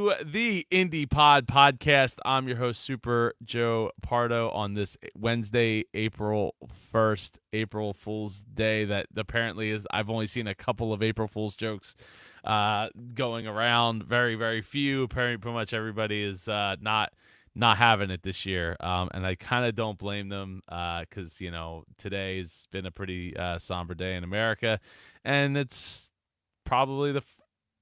to the Indie Pod podcast. I'm your host, Super Joe Pardo, on this Wednesday, April 1st, April Fool's Day. That apparently is, I've only seen a couple of April Fool's jokes going around. Very, very few. Pretty much everybody is not having it this year. And I kind of don't blame them because, today's been a pretty somber day in America. And it's probably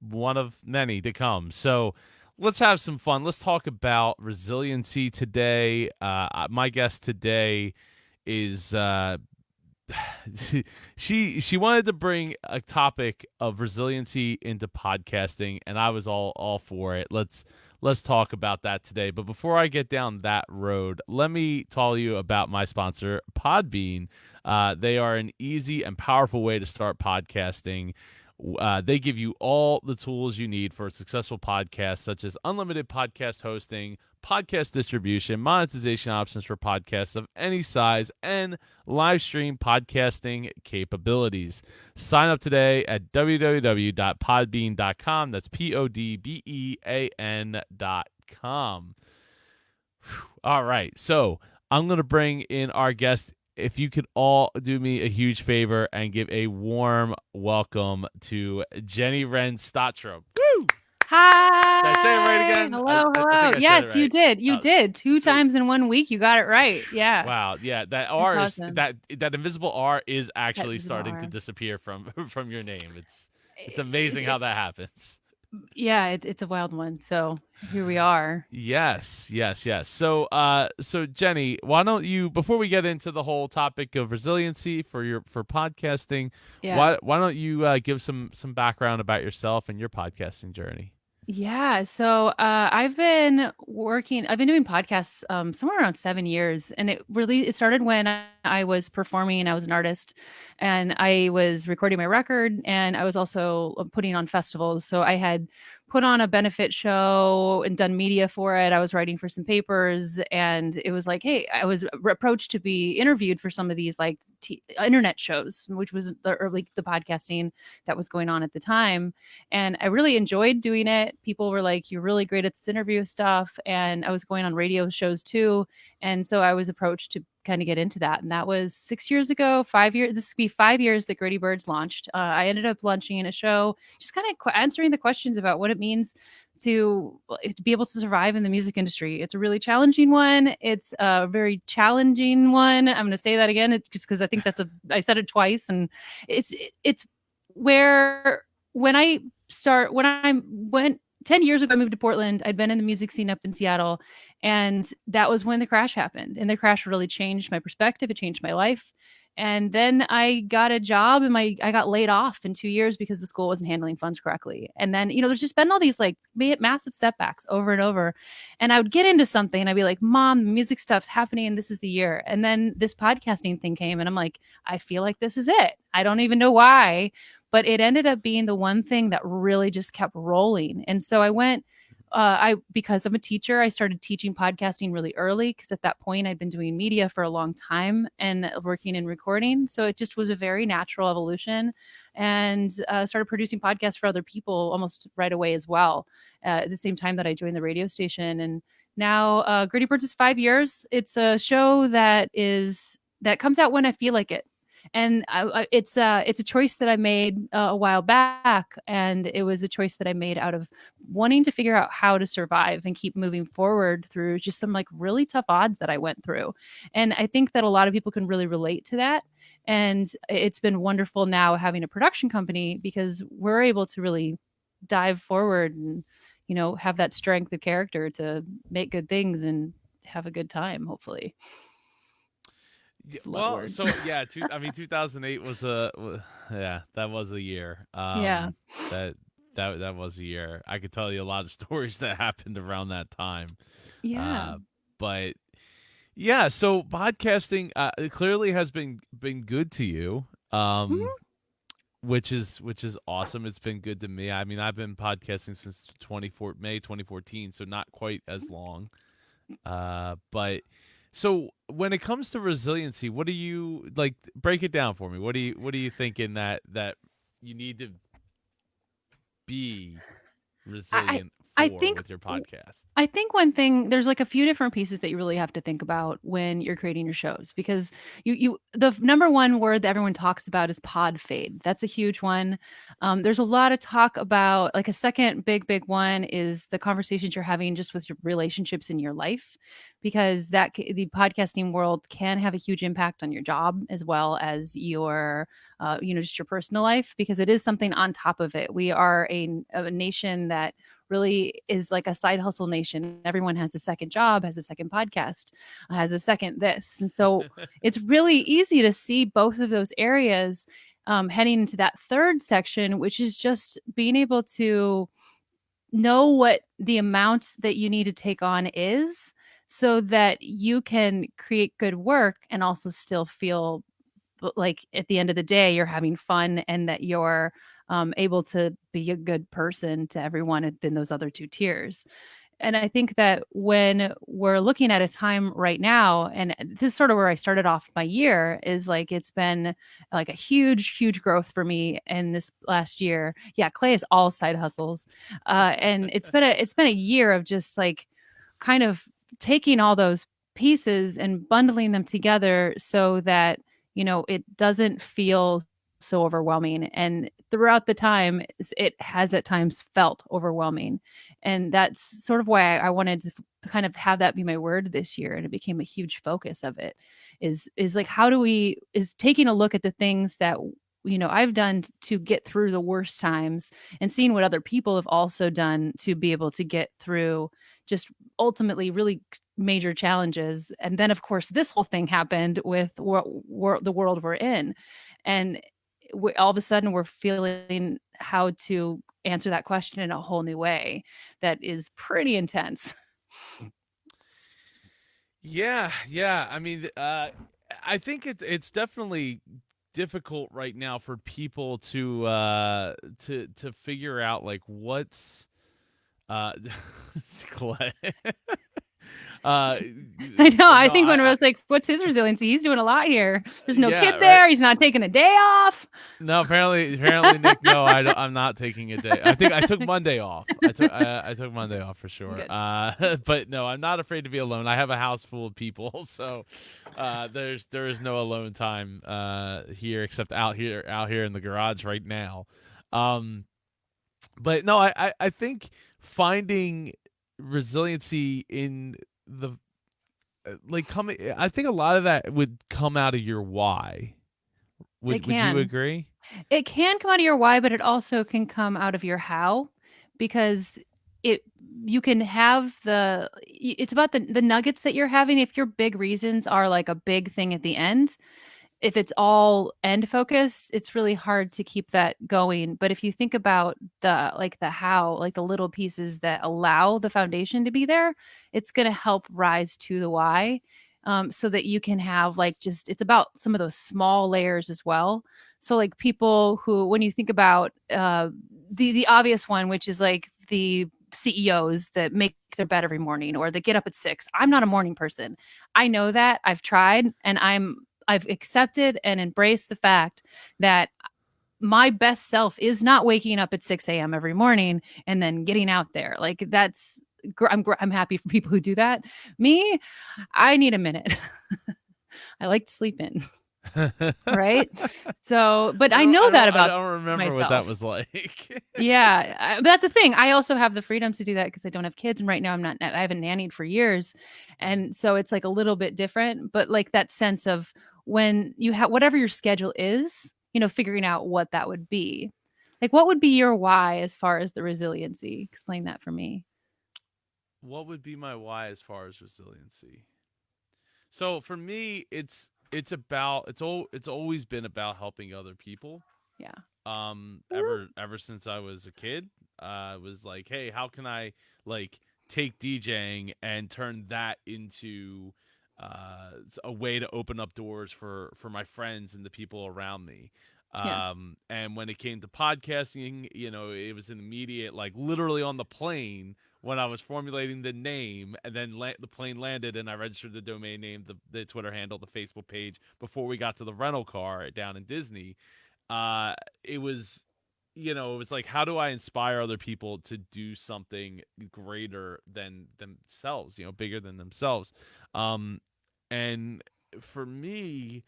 one of many to come. So let's have some fun. Let's talk about resiliency today. My guest today is she wanted to bring a topic of resiliency into podcasting, and I was all for it. Let's talk about that today. But before I get down that road, let me tell you about my sponsor, Podbean. They are an easy and powerful way to start podcasting. They give you all the tools you need for a successful podcast, such as unlimited podcast hosting, podcast distribution, monetization options for podcasts of any size, and live stream podcasting capabilities. Sign up today at www.podbean.com. That's podbean.com. All right, so I'm going to bring in our guest. If you could all do me a huge favor and give a warm welcome to Jeni Wren Stottrup. Woo! Hi. Did I say it right again? Hello. Yes, you did. You did. Two times in 1 week. You got it right. Yeah. Wow. Yeah. That R is awesome. that invisible R is actually starting to disappear from your name. It's amazing how that happens. Yeah, it's a wild one. So here we are. Yes. So Jeni, why don't you, before we get into the whole topic of resiliency for podcasting, why don't you give some background about yourself and your podcasting journey? Yeah. So I've been doing podcasts somewhere around 7 years. And it started when I was performing. I was an artist and I was recording my record, and I was also putting on festivals. So I had put on a benefit show and done media for it. I was writing for some papers, and it was like, hey, I was approached to be interviewed for some of these like internet shows, which was the podcasting that was going on at the time. And I really enjoyed doing it. People were like, you're really great at this interview stuff. And I was going on radio shows too. And so I was approached to kind of get into that. And that was 6 years ago, 5 years. This would be 5 years that Gritty Birds launched. I ended up launching in a show, just kind of answering the questions about what it means to be able to survive in the music industry. It's a really challenging one. It's a very challenging one. I'm going to say that again, just because I think I said it twice. And it's where when I went 10 years ago, I moved to Portland. I'd been in the music scene up in Seattle, and that was when the crash happened. And the crash really changed my perspective. It changed my life. And then I got a job, and I got laid off in 2 years because the school wasn't handling funds correctly. And then, there's just been all these like massive setbacks over and over. And I would get into something and I'd be like, Mom, the music stuff's happening, and this is the year. And then this podcasting thing came, and I'm like, I feel like this is it. I don't even know why, but it ended up being the one thing that really just kept rolling. And so I went, because I'm a teacher, I started teaching podcasting really early, because at that point I'd been doing media for a long time and working in recording. So it just was a very natural evolution, and started producing podcasts for other people almost right away as well, at the same time that I joined the radio station. And now Gritty Birds is 5 years. It's a show that comes out when I feel like it. And it's a choice that I made a while back, and it was a choice that I made out of wanting to figure out how to survive and keep moving forward through just some like really tough odds that I went through. And I think that a lot of people can really relate to that. And it's been wonderful now having a production company, because we're able to really dive forward and, have that strength of character to make good things and have a good time, hopefully. Well, so yeah, 2008 was that was a year. Yeah, that was a year. I could tell you a lot of stories that happened around that time. Yeah, but yeah, so podcasting it clearly has been good to you, which is awesome. It's been good to me. I mean, I've been podcasting since May 2014, so not quite as long. But so when it comes to resiliency, what do you like? Break it down for me. What are you thinking that you need to be resilient I for think with your podcast? I think one thing there's like a few different pieces that you really have to think about when you're creating your shows because the number one word that everyone talks about is pod fade. That's a huge one. There's a lot of talk about like a second big one is the conversations you're having just with your relationships in your life because the podcasting world can have a huge impact on your job as well as your just your personal life because it is something on top of it. We are a nation that really is like a side hustle nation. Everyone has a second job, has a second podcast, has a second this. And so it's really easy to see both of those areas heading into that third section, which is just being able to know what the amount that you need to take on is so that you can create good work and also still feel like at the end of the day you're having fun and that you're able to be a good person to everyone in those other two tiers. And I think that when we're looking at a time right now, and this is sort of where I started off my year, is like it's been like a huge growth for me in this last year. Yeah, Clay is all side hustles, and it's been a year of just like kind of taking all those pieces and bundling them together so that it doesn't feel so overwhelming. And throughout the time, it has at times felt overwhelming. And that's sort of why I wanted to kind of have that be my word this year. And it became a huge focus of it is like, is taking a look at the things that I've done to get through the worst times and seeing what other people have also done to be able to get through just ultimately really major challenges. And then, of course, this whole thing happened with the world we're in. And all of a sudden, we're feeling how to answer that question in a whole new way that is pretty intense. Yeah. I mean, I think it's definitely difficult right now for people to figure out like what's uh Clay. uh I know. I no, think when I was like, what's his resiliency? He's doing a lot here. There's no yeah, kid right. there. He's not taking a day off. No, apparently, Nick. No, I'm not taking a day. I think I took Monday off. I took Monday off for sure. Good. But no, I'm not afraid to be alone. I have a house full of people, so there is no alone time here except out here in the garage right now. Um, but no, I think finding resiliency in the like coming. I think a lot of that would come out of your why. It Would you can. agree? It can come out of your why, but it also can come out of your how because it you can have it's about the nuggets that you're having. If your big reasons are like a big thing at the end, if it's all end focused, it's really hard to keep that going. But if you think about the how, like the little pieces that allow the foundation to be there, it's going to help rise to the why. So that you can have like just it's about some of those small layers as well. So like people who when you think about the obvious one, which is like the CEOs that make their bed every morning or that get up at 6. I'm not a morning person. I know that. I've tried and I've accepted and embraced the fact that my best self is not waking up at 6 a.m. every morning and then getting out there. Like I'm happy for people who do that. Me, I need a minute. I like to sleep in, right? So, but I know that I about don't remember what that myself. was like. Yeah, but that's the thing. I also have the freedom to do that because I don't have kids, and right now I haven't nannied for years, and so it's like a little bit different. But like that sense of when you have whatever your schedule is, figuring out what that would be. Like, what would be your why as far as the resiliency? Explain that for me. What would be my why as far as resiliency? So for me, it's about it's always been about helping other people. Yeah. Ever since I was a kid, it was like, hey, how can I like take DJing and turn that into a way to open up doors for my friends and the people around me. Yeah. And when it came to podcasting, it was an immediate, like literally on the plane when I was formulating the name, and then the plane landed, and I registered the domain name, the Twitter handle, the Facebook page before we got to the rental car down in Disney. It was it was like, how do I inspire other people to do something greater than themselves, bigger than themselves? Um, and for me,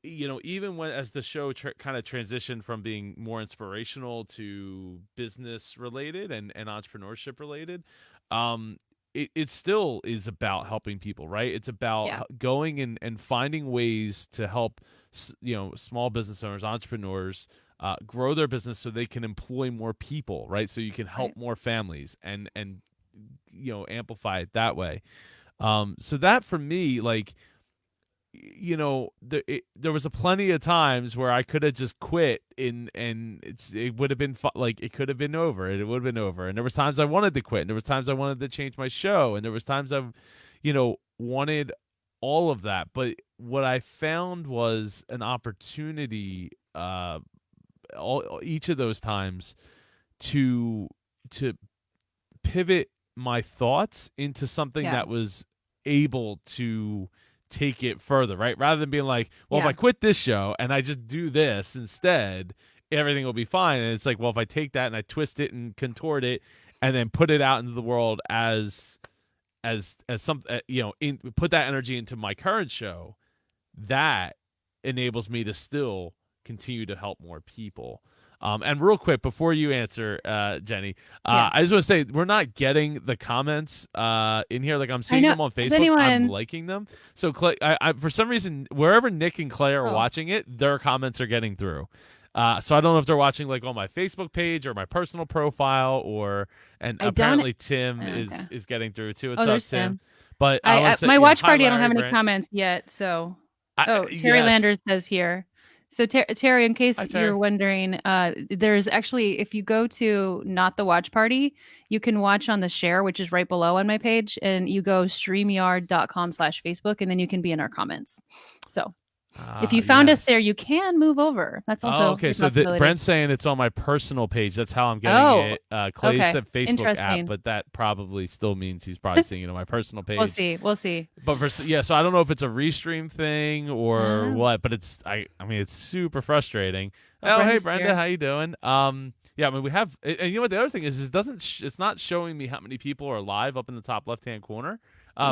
even when as the show kind of transitioned from being more inspirational to business related and entrepreneurship related, um, it still is about helping people, right? It's about Yeah. going and finding ways to help, small business owners, entrepreneurs, grow their business so they can employ more people, right? So you can help Right. more families and amplify it that way. So that for me, like, there was a plenty of times where I could have just quit and it would have been like it could have been over and it would have been over, and there was times I wanted to quit, and there was times I wanted to change my show, and there was times I wanted all of that. But what I found was an opportunity, each of those times, to to pivot my thoughts into something Yeah. that was able to take it further, right? Rather than being like, well, if I Yeah. quit this show and I just do this instead, everything will be fine. And it's like, well, if I take that and I twist it and contort it and then put it out into the world as some, put that energy into my current show, that enables me to still continue to help more people. And real quick, before you answer, Jeni, Yeah. I just want to say we're not getting the comments in here. Like, I'm I seeing know. them on Does Facebook. I'm anyone? liking them. So Clay, I for some reason, wherever Nick and Clay are Oh, watching it, their comments are getting through. So I don't know if they're watching like on my Facebook page or my personal profile, and I don't. apparently Tim Okay. is getting through too. Oh, What's up, there's Tim? Tim. But I want to say, My watch hi party, I don't have Larry, any Brent. comments yet. So, oh, Terry Yes, Landers says here. So Terry, in case hi you're Terry. wondering, there's actually, if you go to not the watch party, you can watch on the share, which is right below on my page, and you go streamyard.com/Facebook, and then you can be in our comments. So if you found us there, Yes. you can move over. That's Oh, also okay. a So possibility. Brent's saying it's on my personal page. That's how I'm getting Oh, it. Clay okay. said Facebook app, Interesting. but that probably still means he's probably seeing it on my personal We'll page. see. We'll see. But so I don't know if it's a restream thing I don't or know. what. But I mean, it's super frustrating. Oh, Oh, hey Brenda's Brenda, here. how you doing? Yeah, I mean, we have, and you know what? The other thing is it's not showing me how many people are live up in the top left hand corner,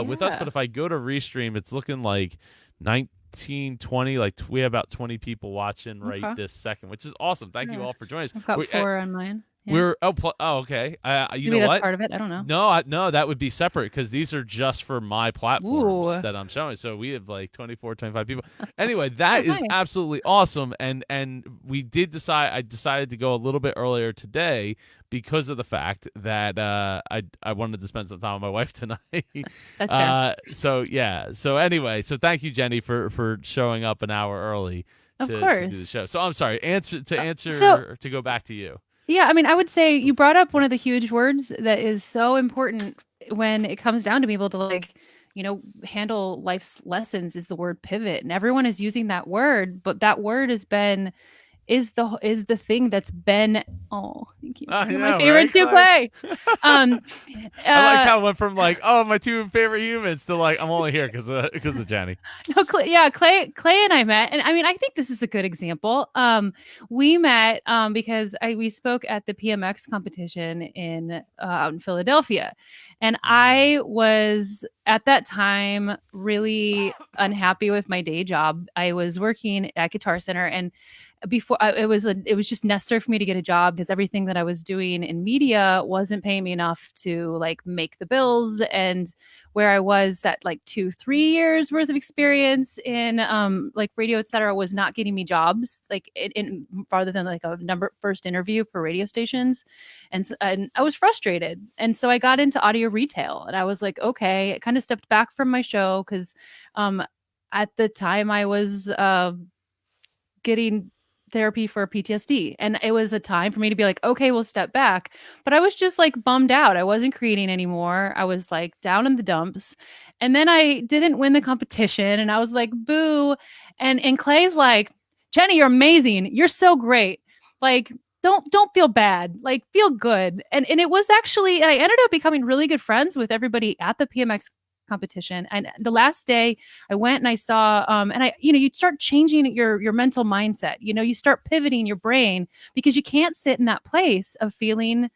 with us. But Yeah. if I go to restream, it's looking like 19, 20. Like we have about 20 people watching right Okay. this second, which is awesome. Thank you Yeah. all for joining us. I've got four on mine. Yeah. We're okay. You Maybe know that's what? part of it. I don't know. No, no, that would be separate because these are just for my platforms Ooh. that I'm showing. So we have like 24, 25 people. Anyway, that is Hi. absolutely awesome. And I decided to go a little bit earlier today because of the fact that I wanted to spend some time with my wife tonight. That's fair. So yeah. So anyway, so thank you, Jeni, for showing up an hour early Of to do the course. show. So I'm sorry. So, To go back to you. yeah, I mean, I would say you brought up one of the huge words that is so important when it comes down to being able to, like, handle life's lessons is the word pivot. And everyone is using that word, but that word is the thing that's been. Oh, thank you. I You're my know, right, favorite too, Clay? Clay. Um I like uh how it went from like, oh, my two favorite humans to like, I'm only here because of Jeni. No, Clay and I met, and I mean, I think this is a good example. We met because we spoke at the PMX competition out in Philadelphia, and I was at that time really unhappy with my day job. I was working at Guitar Center, and it was just necessary for me to get a job because everything that I was doing in media wasn't paying me enough to like make the bills, and where I was that like 2-3 years worth of experience in like radio, etc., was not getting me jobs like in rather than like a first interview for radio stations. And I was frustrated. And so I got into audio retail, and I was like, okay, I kind of stepped back from my show because at the time I was getting therapy for PTSD. And it was a time for me to be like, okay, we'll step back. But I was just like bummed out. I wasn't creating anymore. I was like down in the dumps. And then I didn't win the competition, and I was like, boo. And Clay's like, Jeni, you're amazing. You're so great. Like, don't feel bad. Like, feel good. And it was actually, and I ended up becoming really good friends with everybody at the PMX competition. And the last day I went and I saw, and I, you start changing your mental mindset. You start pivoting your brain because you can't sit in that place of feeling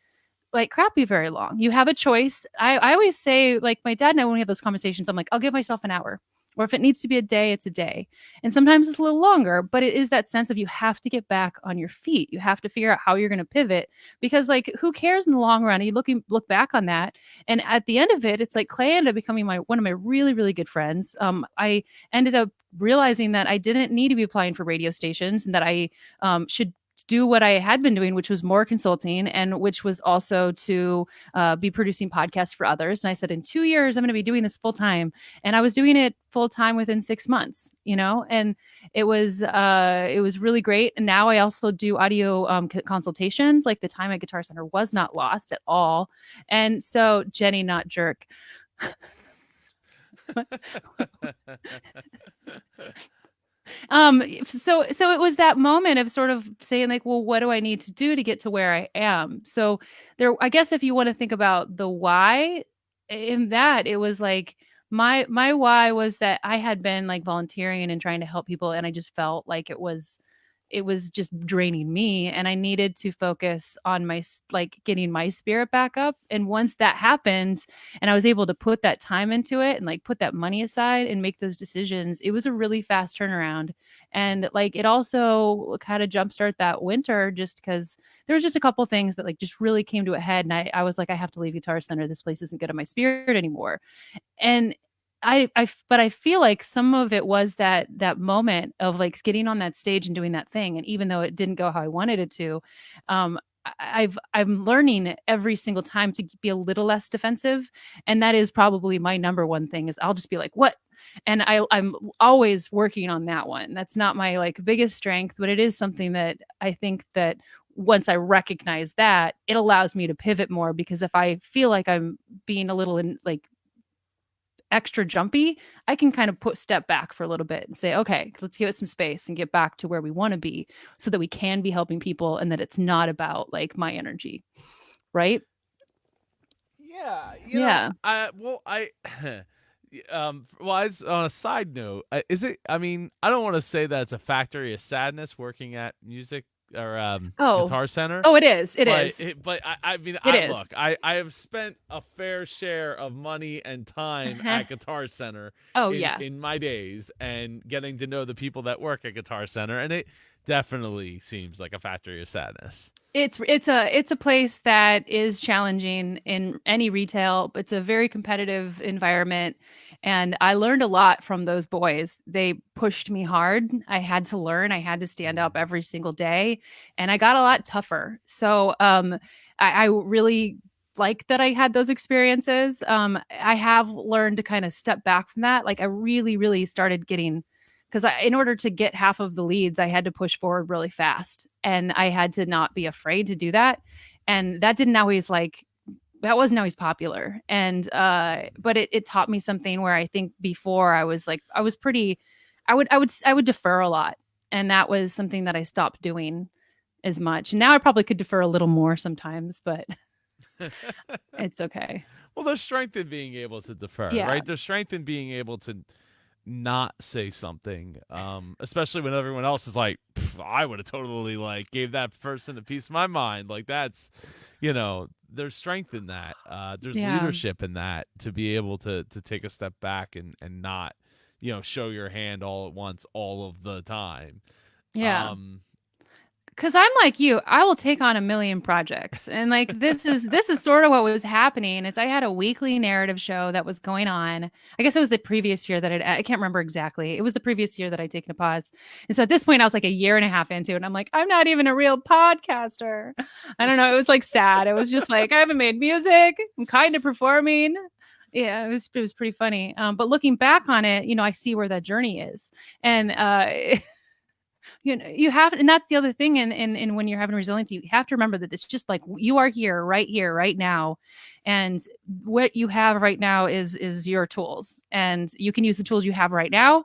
like crappy very long. You have a choice. I always say, like my dad and I, when we have those conversations, I'm like, I'll give myself an hour. Or if it needs to be a day, it's a day. And sometimes it's a little longer, but it is that sense of you have to get back on your feet. You have to figure out how you're going to pivot because like who cares in the long run? You look back on that. And at the end of it, it's like Clay ended up becoming one of my really, really good friends. I ended up realizing that I didn't need to be applying for radio stations and that I should do what I had been doing, which was more consulting and which was also to be producing podcasts for others. And I said, in 2 years, I'm going to be doing this full time. And I was doing it full time within 6 months, and it was really great. And now I also do audio consultations. Like the time at Guitar Center was not lost at all. And so Jeni, not jerk. So it was that moment of sort of saying like, well, what do I need to do to get to where I am? So there, I guess if you want to think about the why in that, it was like my why was that I had been like volunteering and trying to help people, and I just felt like it was just draining me, and I needed to focus on my like getting my spirit back up. And once that happened and I was able to put that time into it and like put that money aside and make those decisions, it was a really fast turnaround. And like it also kind of jumpstart that winter just because there was just a couple things that like just really came to a head, and I was like, I have to leave Guitar Center. This place isn't good on my spirit anymore. And but I feel like some of it was that moment of like getting on that stage and doing that thing. And even though it didn't go how I wanted it to, I'm learning every single time to be a little less defensive. And that is probably my number one thing is I'll just be like, what? And I'm always working on that one. That's not my like biggest strength, but it is something that I think that once I recognize that, it allows me to pivot more, because if I feel like I'm being a little like extra jumpy, I can kind of step back for a little bit and say, okay, let's give it some space and get back to where we want to be so that we can be helping people and that it's not about like my energy. Right. Yeah. Yeah. On a side note, is it, I mean, I don't want to say that it's a factory of sadness working at music or Guitar Center. Oh, it is. It is. But I mean, look, I have spent a fair share of money and time at Guitar Center. In my days, and getting to know the people that work at Guitar Center, and it definitely seems like a factory of sadness. It's a place that is challenging in any retail. It's a very competitive environment. And I learned a lot from those boys. They pushed me hard. I had to learn. I had to stand up every single day, and I got a lot tougher. So I really like that I had those experiences. I have learned to kind of step back from that. Like I really, really started getting, because in order to get half of the leads, I had to push forward really fast, and I had to not be afraid to do that. And that wasn't always popular. And but it taught me something where I think before I was pretty, I would defer a lot, and that was something that I stopped doing as much. And now I probably could defer a little more sometimes, but it's okay. Well, there's strength in being able to defer, right? There's strength in being able to not say something, especially when everyone else is like, I would have totally like gave that person a piece of my mind. Like that's, there's strength in that. There's leadership in that, to be able to take a step back and not, show your hand all at once all of the time. Yeah. Because I'm like you, I will take on a million projects, and like this is sort of what was happening. Is I had a weekly narrative show that was going on. I guess it was the previous year that I can't remember exactly. It was the previous year that I'd taken a pause, and so at this point I was like a year and a half into it. And I'm like, I'm not even a real podcaster. I don't know. It was like sad. It was just like I haven't made music. I'm kind of performing. Yeah, it was pretty funny. But looking back on it, I see where that journey is, and you have, and that's the other thing. And when you're having resiliency, you have to remember that it's just like you are here, right now. And what you have right now is your tools, and you can use the tools you have right now.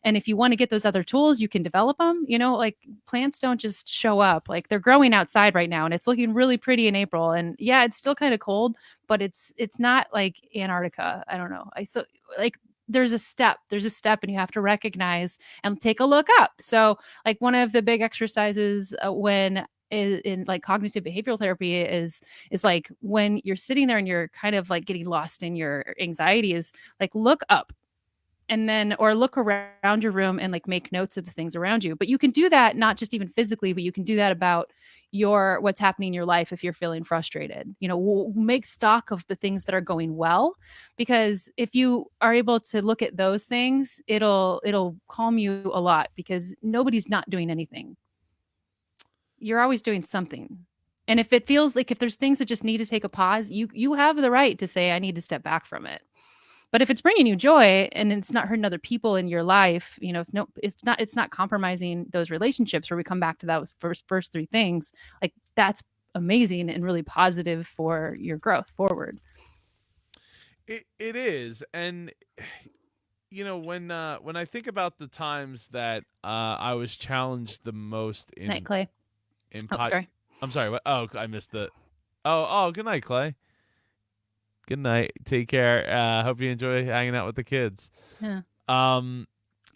And if you want to get those other tools, you can develop them. Like plants don't just show up. Like they're growing outside right now and it's looking really pretty in April. And yeah, it's still kind of cold, but it's not like Antarctica. I don't know. I so like there's a step and you have to recognize and take a look up. So like one of the big exercises when in like cognitive behavioral therapy is like when you're sitting there and you're kind of like getting lost in your anxiety is like look up and then or look around your room and like make notes of the things around you. But you can do that not just even physically, but you can do that about your what's happening in your life if you're feeling frustrated. We'll make stock of the things that are going well, because if you are able to look at those things, it'll calm you a lot, because nobody's not doing anything. You're always doing something. And if it feels like if there's things that just need to take a pause, you have the right to say I need to step back from it. But if it's bringing you joy and it's not hurting other people in your life, it's not compromising those relationships, where we come back to those first three things, like that's amazing and really positive for your growth forward. It is. And when I think about the times that I was challenged the most Night, Clay. in Oh, pod sorry. I'm sorry, what? Oh, I missed the Oh, good night, Clay. Good night. Take care. Hope you enjoy hanging out with the kids. Yeah. Um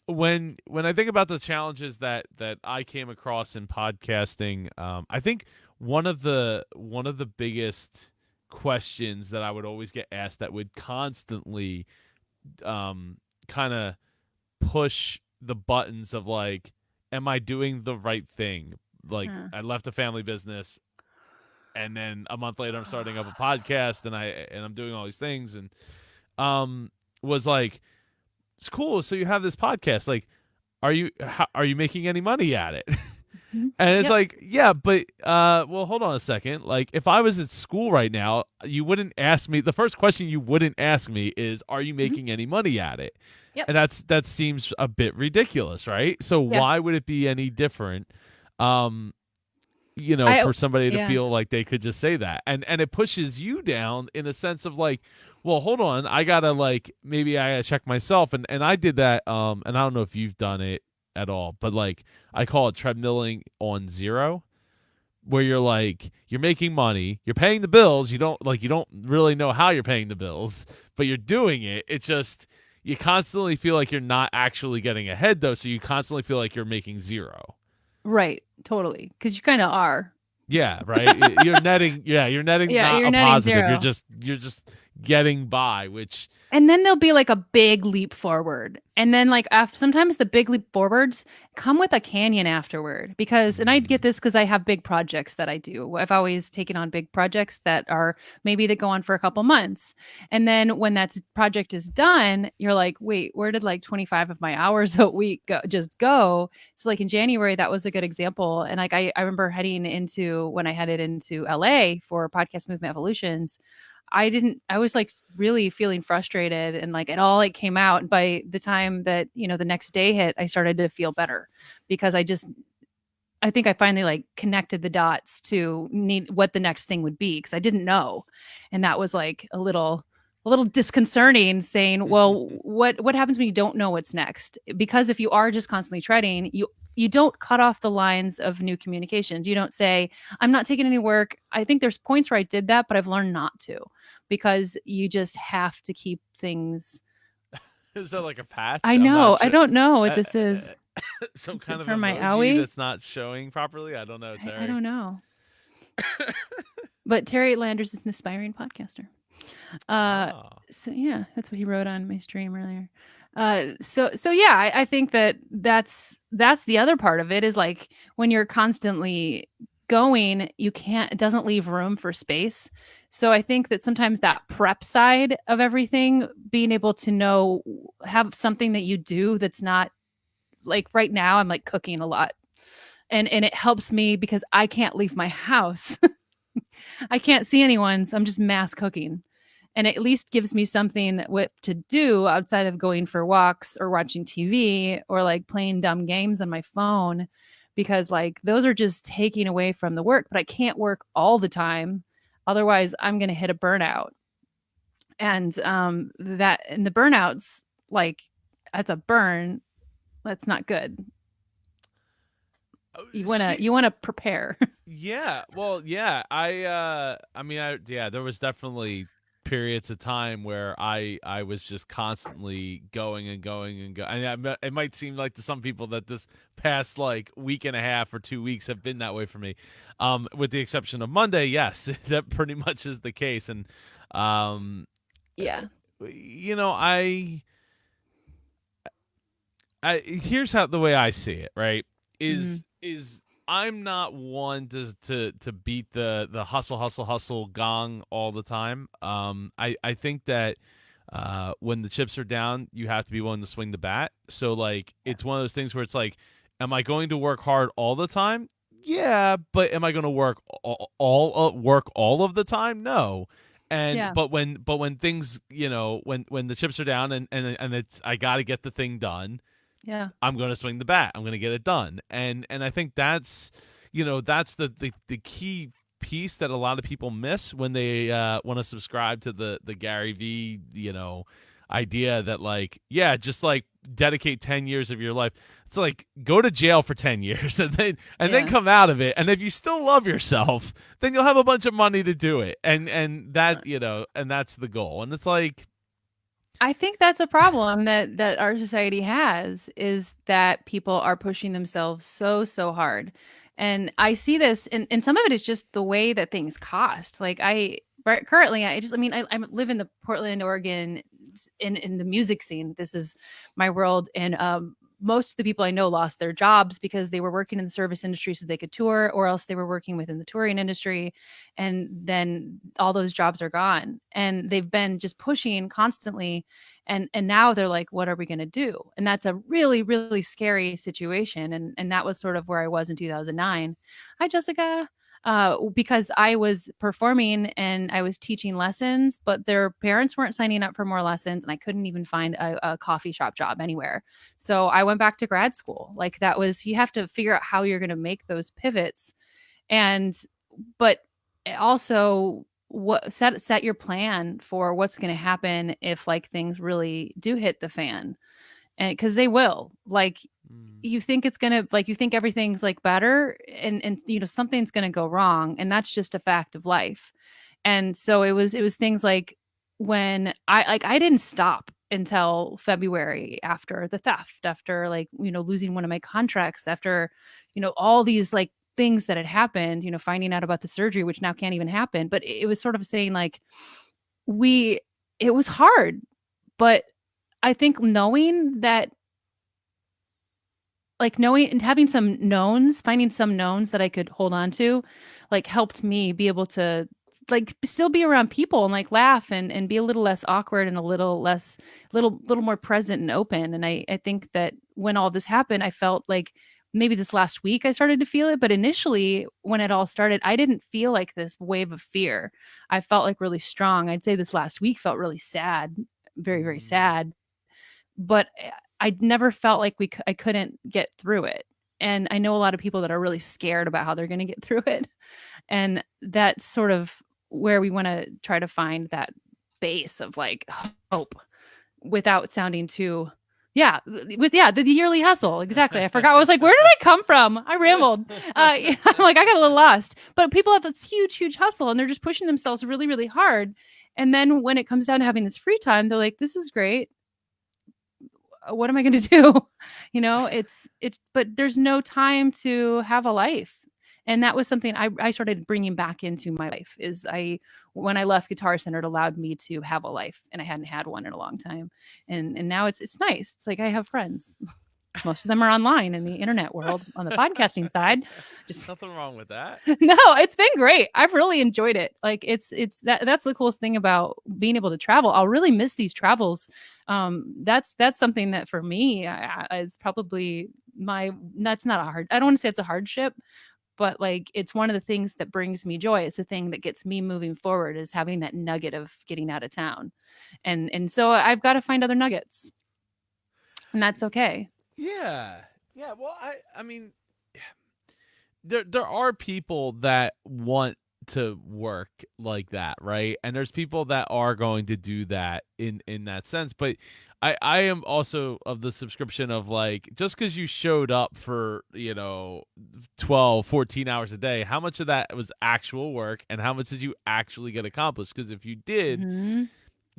when I think about the challenges that I came across in podcasting, I think one of the biggest questions that I would always get asked that would constantly kind of push the buttons of like, am I doing the right thing? Like I left a family business and then a month later I'm starting up a podcast and I'm doing all these things, and was like, it's cool, so you have this podcast, like are you making any money at it? Mm-hmm. And it's Yep. like, yeah, but well, hold on a second. Like, if I was at school right now, you wouldn't ask me. The first question you wouldn't ask me is, "Are you Mm-hmm. making any money at it?" Yep. And that seems a bit ridiculous, right? So Yeah. why would it be any different? Um, I for somebody to yeah. feel like they could just say that, and it pushes you down in a sense of like, well, hold on, I gotta like maybe I gotta check myself, and I did that, and I don't know if you've done it at all, but like I call it treadmilling on zero, where you're like you're making money, you're paying the bills, you don't really know how you're paying the bills, but you're doing it. It's just you constantly feel like you're not actually getting ahead though, so you constantly feel like you're making zero. Right. Totally. Because you kind of are. Yeah, right. You're netting. Yeah, you're netting Yeah, not you're a netting positive. zero. You're just getting by, which And then there'll be like a big leap forward. And then like sometimes the big leap forwards come with a canyon afterward, because and I get this because I have big projects that I do. I've always taken on big projects that are maybe that go on for a couple months. And then when that project is done, you're like, wait, where did like 25 of my hours a week go? So like in January, that was a good example. And like I remember when I headed into LA for Podcast Movement Evolutions, I was like really feeling frustrated, and like it all like came out. And by the time that, the next day hit, I started to feel better, because I think I finally like connected the dots to need what the next thing would be, because I didn't know. And that was like a little disconcerting, saying, well, what happens when you don't know what's next? Because if you are just constantly treading, you don't cut off the lines of new communications. You don't say, I'm not taking any work. I think there's points where I did that, but I've learned not to, because you just have to keep things. is that like a patch? I I'm not know. I sure. don't know what Uh, this is. some Is kind it of for my emoji owie? that's not showing properly. I don't know, I Terry. don't know. But Terry Landers is an aspiring podcaster. Uh, Oh, so yeah, that's what he wrote on my stream earlier. So yeah, I think that's the other part of it, is like when you're constantly going, it doesn't leave room for space. So I think that sometimes that prep side of everything, being able to have something that you do that's not like right now, I'm like cooking a lot. And it helps me because I can't leave my house. I can't see anyone, so I'm just mass cooking. And it at least gives me something to do outside of going for walks or watching TV or like playing dumb games on my phone, because like those are just taking away from the work. But I can't work all the time, otherwise I'm going to hit a burnout. And the burnouts, like, that's a burn. That's not good. Oh, You want to prepare. Yeah, well, yeah. I mean, yeah, there was definitely periods of time where I was just constantly going and going and going. And it might seem like to some people that this past like week and a half or 2 weeks have been that way for me. With the exception of Monday, yes, that pretty much is the case. And um, Yeah. you know, I here's how the way I see it, right? Hmm. Is I'm not one to beat the hustle hustle hustle gong all the time. I think that when the chips are down, you have to be willing to swing the bat. So like it's one of those things where it's like, am I going to work hard all the time? Yeah, but am I going to work work all of the time? No. And Yeah. but when things, when the chips are down and it's I got to get the thing done, Yeah. I'm going to swing the bat. I'm going to get it done. And I think that's, that's the key piece that a lot of people miss when they want to subscribe to the Gary V, idea that like, yeah, just like dedicate 10 years of your life. It's like go to jail for 10 years and then Yeah. come out of it. And if you still love yourself, then you'll have a bunch of money to do it. And that, and that's the goal. And it's like, I think that's a problem that our society has, is that people are pushing themselves so hard. And I see this, and some of it is just the way that things cost. Like currently, I live in the Portland, Oregon, in the music scene. This is my world. And most of the people I know lost their jobs because they were working in the service industry so they could tour, or else they were working within the touring industry. And then all those jobs are gone. And they've been just pushing constantly. And now they're like, what are we going to do? And that's a really, really scary situation. And that was sort of where I was in 2009. Hi, Jessica. Because I was performing and I was teaching lessons, but their parents weren't signing up for more lessons, and I couldn't even find a coffee shop job anywhere. So I went back to grad school. Like, that was, you have to figure out how you're going to make those pivots. And but also, what set your plan for what's going to happen if like things really do hit the fan. And because they will, like, you think it's gonna, like, you think everything's like better, and something's gonna go wrong, and that's just a fact of life. And so it was things like, when I didn't stop until February, after the theft, after, like, losing one of my contracts, after all these like things that had happened, finding out about the surgery, which now can't even happen. But it was sort of saying like, we it was hard. But I think knowing that, like, knowing and having some knowns, finding some knowns that I could hold on to, like, helped me be able to, like, still be around people and like laugh and be a little less awkward and a little less, little more present and open. And I think that when all this happened, I felt like maybe this last week I started to feel it, but initially when it all started, I didn't feel like this wave of fear. I felt like really strong. I'd say this last week felt really sad, very, very mm, sad. But I never felt like I couldn't get through it. And I know a lot of people that are really scared about how they're going to get through it. And that's sort of where we want to try to find that base of like hope, without sounding too, yeah, the yearly hustle. Exactly. I forgot. I was like, where did I come from? I rambled. I'm like, I got a little lost. But people have this huge hustle, and they're just pushing themselves really, really hard. And then when it comes down to having this free time, they're like, this is great. What am I going to do? But there's no time to have a life. And that was something I started bringing back into my life. Is when I left Guitar Center, it allowed me to have a life, and I hadn't had one in a long time. And now it's nice. It's like I have friends. Most of them are online in the internet world. On the podcasting side, just nothing wrong with that. no, it's been great. I've really enjoyed it. Like, that's the coolest thing about being able to travel. I'll really miss these travels. That's something that for me is probably that's not a hard, I don't want to say it's a hardship, but like, it's one of the things that brings me joy. It's the thing that gets me moving forward, is having that nugget of getting out of town. And so I've got to find other nuggets, and that's okay. Yeah. Well, I mean, there are people that want to work like that, right? And there's people that are going to do that in that sense. But I am also of the subscription of like, just because you showed up for 12, 14 hours a day, how much of that was actual work and how much did you actually get accomplished? Because if you did, Mhm.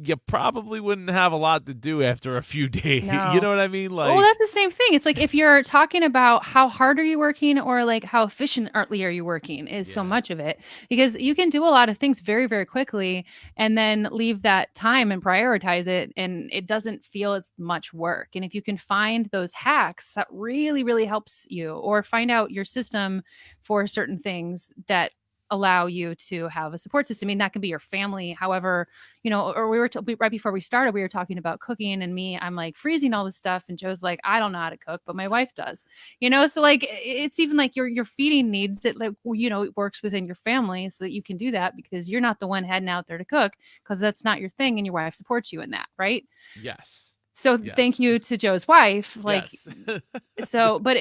you probably wouldn't have a lot to do after a few days. You No. know what I mean? Well, Like, that's the same thing. It's like if you're talking about how hard are you working or like how efficiently are you working is so yeah, much of it, because you can do a lot of things very, very quickly and then leave that time and prioritize it, and it doesn't feel it's much work. And if you can find those hacks that really, really helps you, or find out your system for certain things that allow you to have a support system. I mean, that can be your family, however, or right before we started, we were talking about cooking, and I'm like freezing all this stuff, and Joe's like, I don't know how to cook, but my wife does, so like it's even like your feeding needs, it like, it works within your family so that you can do that because you're not the one heading out there to cook, because that's not your thing, and your wife supports you in that, right? yes, So thank yes, you to Joe's wife. Like, yes. so, but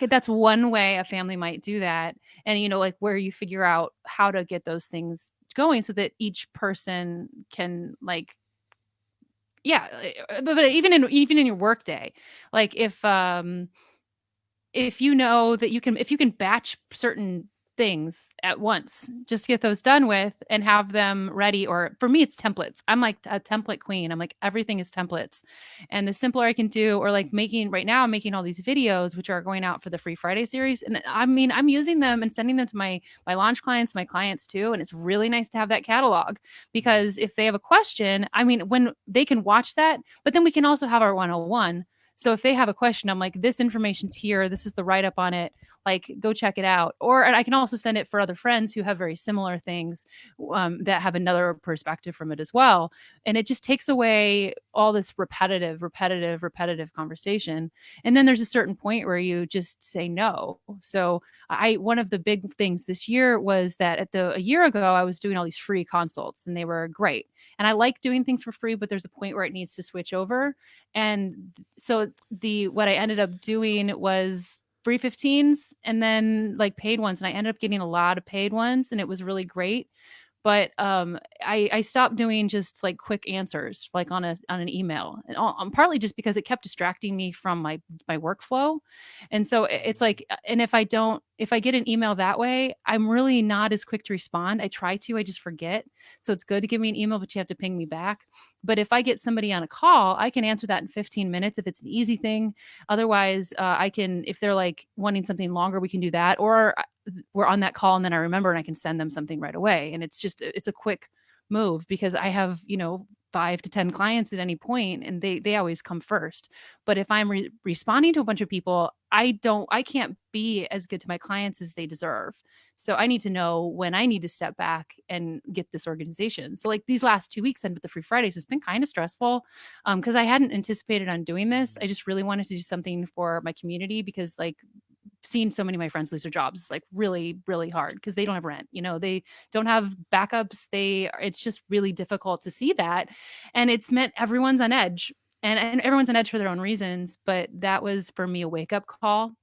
that's one way a family might do that. And, like where you figure out how to get those things going so that each person can like, yeah. But even in your work day, like if you know that if you can batch certain things at once, just get those done with and have them ready. Or for me, it's templates. I'm like a template queen. I'm like, everything is templates. And the simpler I can do, or like right now I'm making all these videos which are going out for the Free Friday series. And I mean, I'm using them and sending them to my launch clients, my clients too. And it's really nice to have that catalog, because if they have a question, I mean, when they can watch that, but then we can also have our 101. So if they have a question, I'm like, this information's here. This is the write up on it. Like, go check it out. Or and I can also send it for other friends who have very similar things, that have another perspective from it as well. And it just takes away all this repetitive conversation. And then there's a certain point where you just say no. So one of the big things this year was that a year ago, I was doing all these free consults and they were great. And I like doing things for free, but there's a point where it needs to switch over. And so what I ended up doing was free 15s and then like paid ones. And I ended up getting a lot of paid ones, and it was really great. But I stopped doing just like quick answers like on an email, and partly just because it kept distracting me from my workflow. And so it's like, and if I get an email that way, I'm really not as quick to respond. I just forget. So it's good to give me an email, but you have to ping me back. But if I get somebody on a call, I can answer that in 15 minutes if it's an easy thing. Otherwise, I can, if they're like wanting something longer, we can do that. Or we're on that call and then I remember and I can send them something right away. And it's a quick move, because I have, 5 to 10 clients at any point, and they always come first. But if I'm responding to a bunch of people, I can't be as good to my clients as they deserve. So I need to know when I need to step back and get this organization. So like these last 2 weeks and with the Free Fridays, it's been kind of stressful, because I hadn't anticipated on doing this. I just really wanted to do something for my community, because like seen so many of my friends lose their jobs is like really, really hard, because they don't have rent, they don't have backups. It's just really difficult to see that. And it's meant everyone's on edge, and everyone's on edge for their own reasons. But that was for me a wake up call.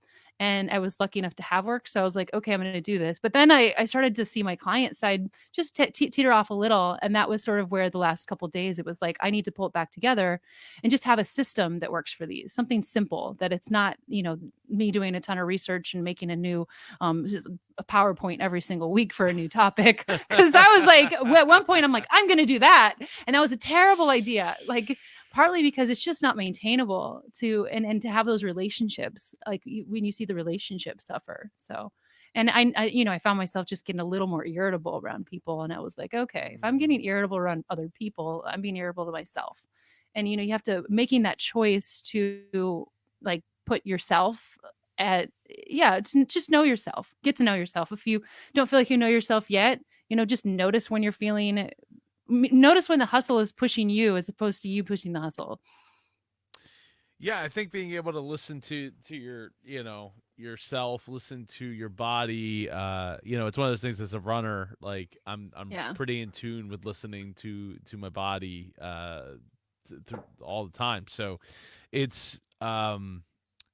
And I was lucky enough to have work. So I was like, okay, I'm going to do this. But then I started to see my client side just teeter off a little. And that was sort of where the last couple of days, it was like, I need to pull it back together and just have a system that works for these, something simple, that it's not, me doing a ton of research and making a PowerPoint every single week for a new topic. Cause I was like, at one point I'm like, I'm going to do that. And that was a terrible idea. Like, partly because it's just not maintainable and to have those relationships, like when you see the relationships suffer. So, and I found myself just getting a little more irritable around people. And I was like, okay, if I'm getting irritable around other people, I'm being irritable to myself. And, you have to making that choice to like put yourself at, yeah, just know yourself, get to know yourself. If you don't feel like you know yourself yet, just notice when you're feeling, notice when the hustle is pushing you as opposed to you pushing the hustle. Yeah, I think being able to listen to your, yourself, listen to your body, it's one of those things as a runner, like I'm Yeah. pretty in tune with listening to my body all the time. So it's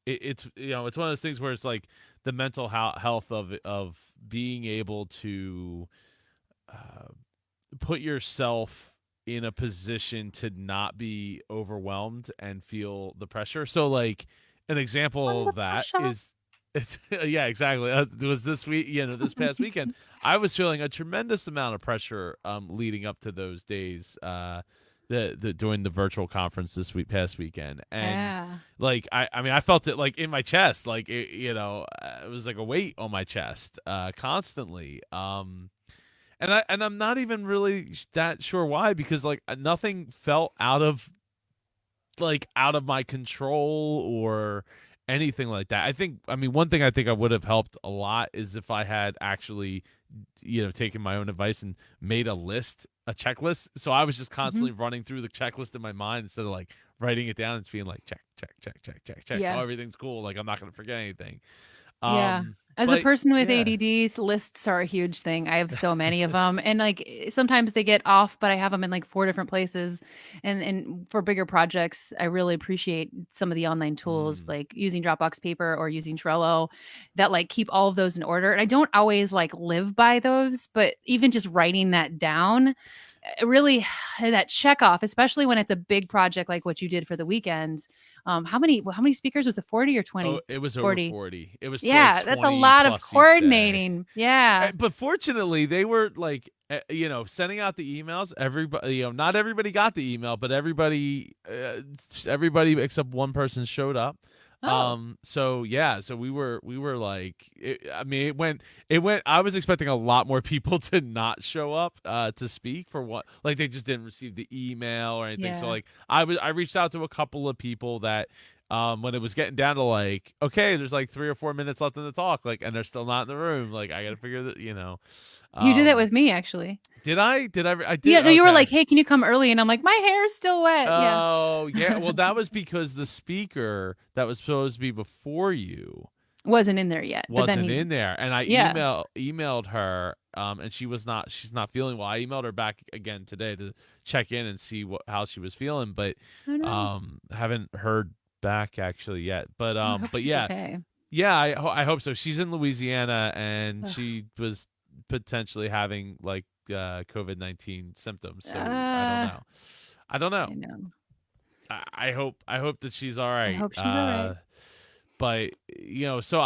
it's it's one of those things where it's like the mental health of being able to uh, put yourself in a position to not be overwhelmed and feel the pressure. So like an example Under of that pressure. is it's yeah, exactly. It was this week, this past weekend. I was feeling a tremendous amount of pressure leading up to those days the during the virtual conference this past weekend. And Yeah. like I mean I felt it like in my chest, like it was like a weight on my chest constantly. And I'm not even really that sure why, because like nothing felt out of my control or anything like that. I mean one thing I think I would have helped a lot is if I had actually taken my own advice and made a checklist. So I was just Hmm. constantly running through the checklist in my mind instead of like writing it down and being like check check check check check check. Oh, Yeah. everything's cool. Like I'm not going to forget anything. Yeah. Um As a but person with yeah. ADD, lists are a huge thing. I have so many of them, and like sometimes they get off, but I have them in like four different places. And for bigger projects, I really appreciate some of the online tools, Mm. like using Dropbox Paper or using Trello, that like keep all of those in order. And I don't always like live by those, but even just writing that down, really that check off, especially when it's a big project like what you did for the weekends. How many speakers was it? 40 or Oh, 20? it was over 40. 40. It was like Yeah, that's a 20 lot of plus each day. coordinating. Yeah. But fortunately, they were like, sending out the emails. Everybody, not everybody got the email, but everybody except one person showed up. Oh, So yeah, so we were like, I mean, it went. I was expecting a lot more people to not show up, to speak for what, like they just didn't receive the email or anything. So yeah. like, I reached out to a couple of people that when it was getting down to like, okay, there's like 3 or 4 minutes left in the talk, like, and they're still not in the room, like, I gotta figure that. You did that um with me, actually. I did. Yeah, no, you were Okay. like, "Hey, can you come early?" And I'm like, "My hair's still wet." Yeah. Oh yeah, well that was because the speaker that was supposed to be before you Wasn't in there yet, but then wasn't in there, and I yeah. emailed her, and she's not feeling well. I emailed her back again today to check in and see how she was feeling, but Oh, no. haven't heard back actually yet. But Oh, I hope she's yeah. okay. Yeah, I hope so. She's in Louisiana, and Ugh. she was potentially having like COVID-19 symptoms. So I don't Uh, know. I don't know. I know. I hope that she's all I right. hope she's all right. But so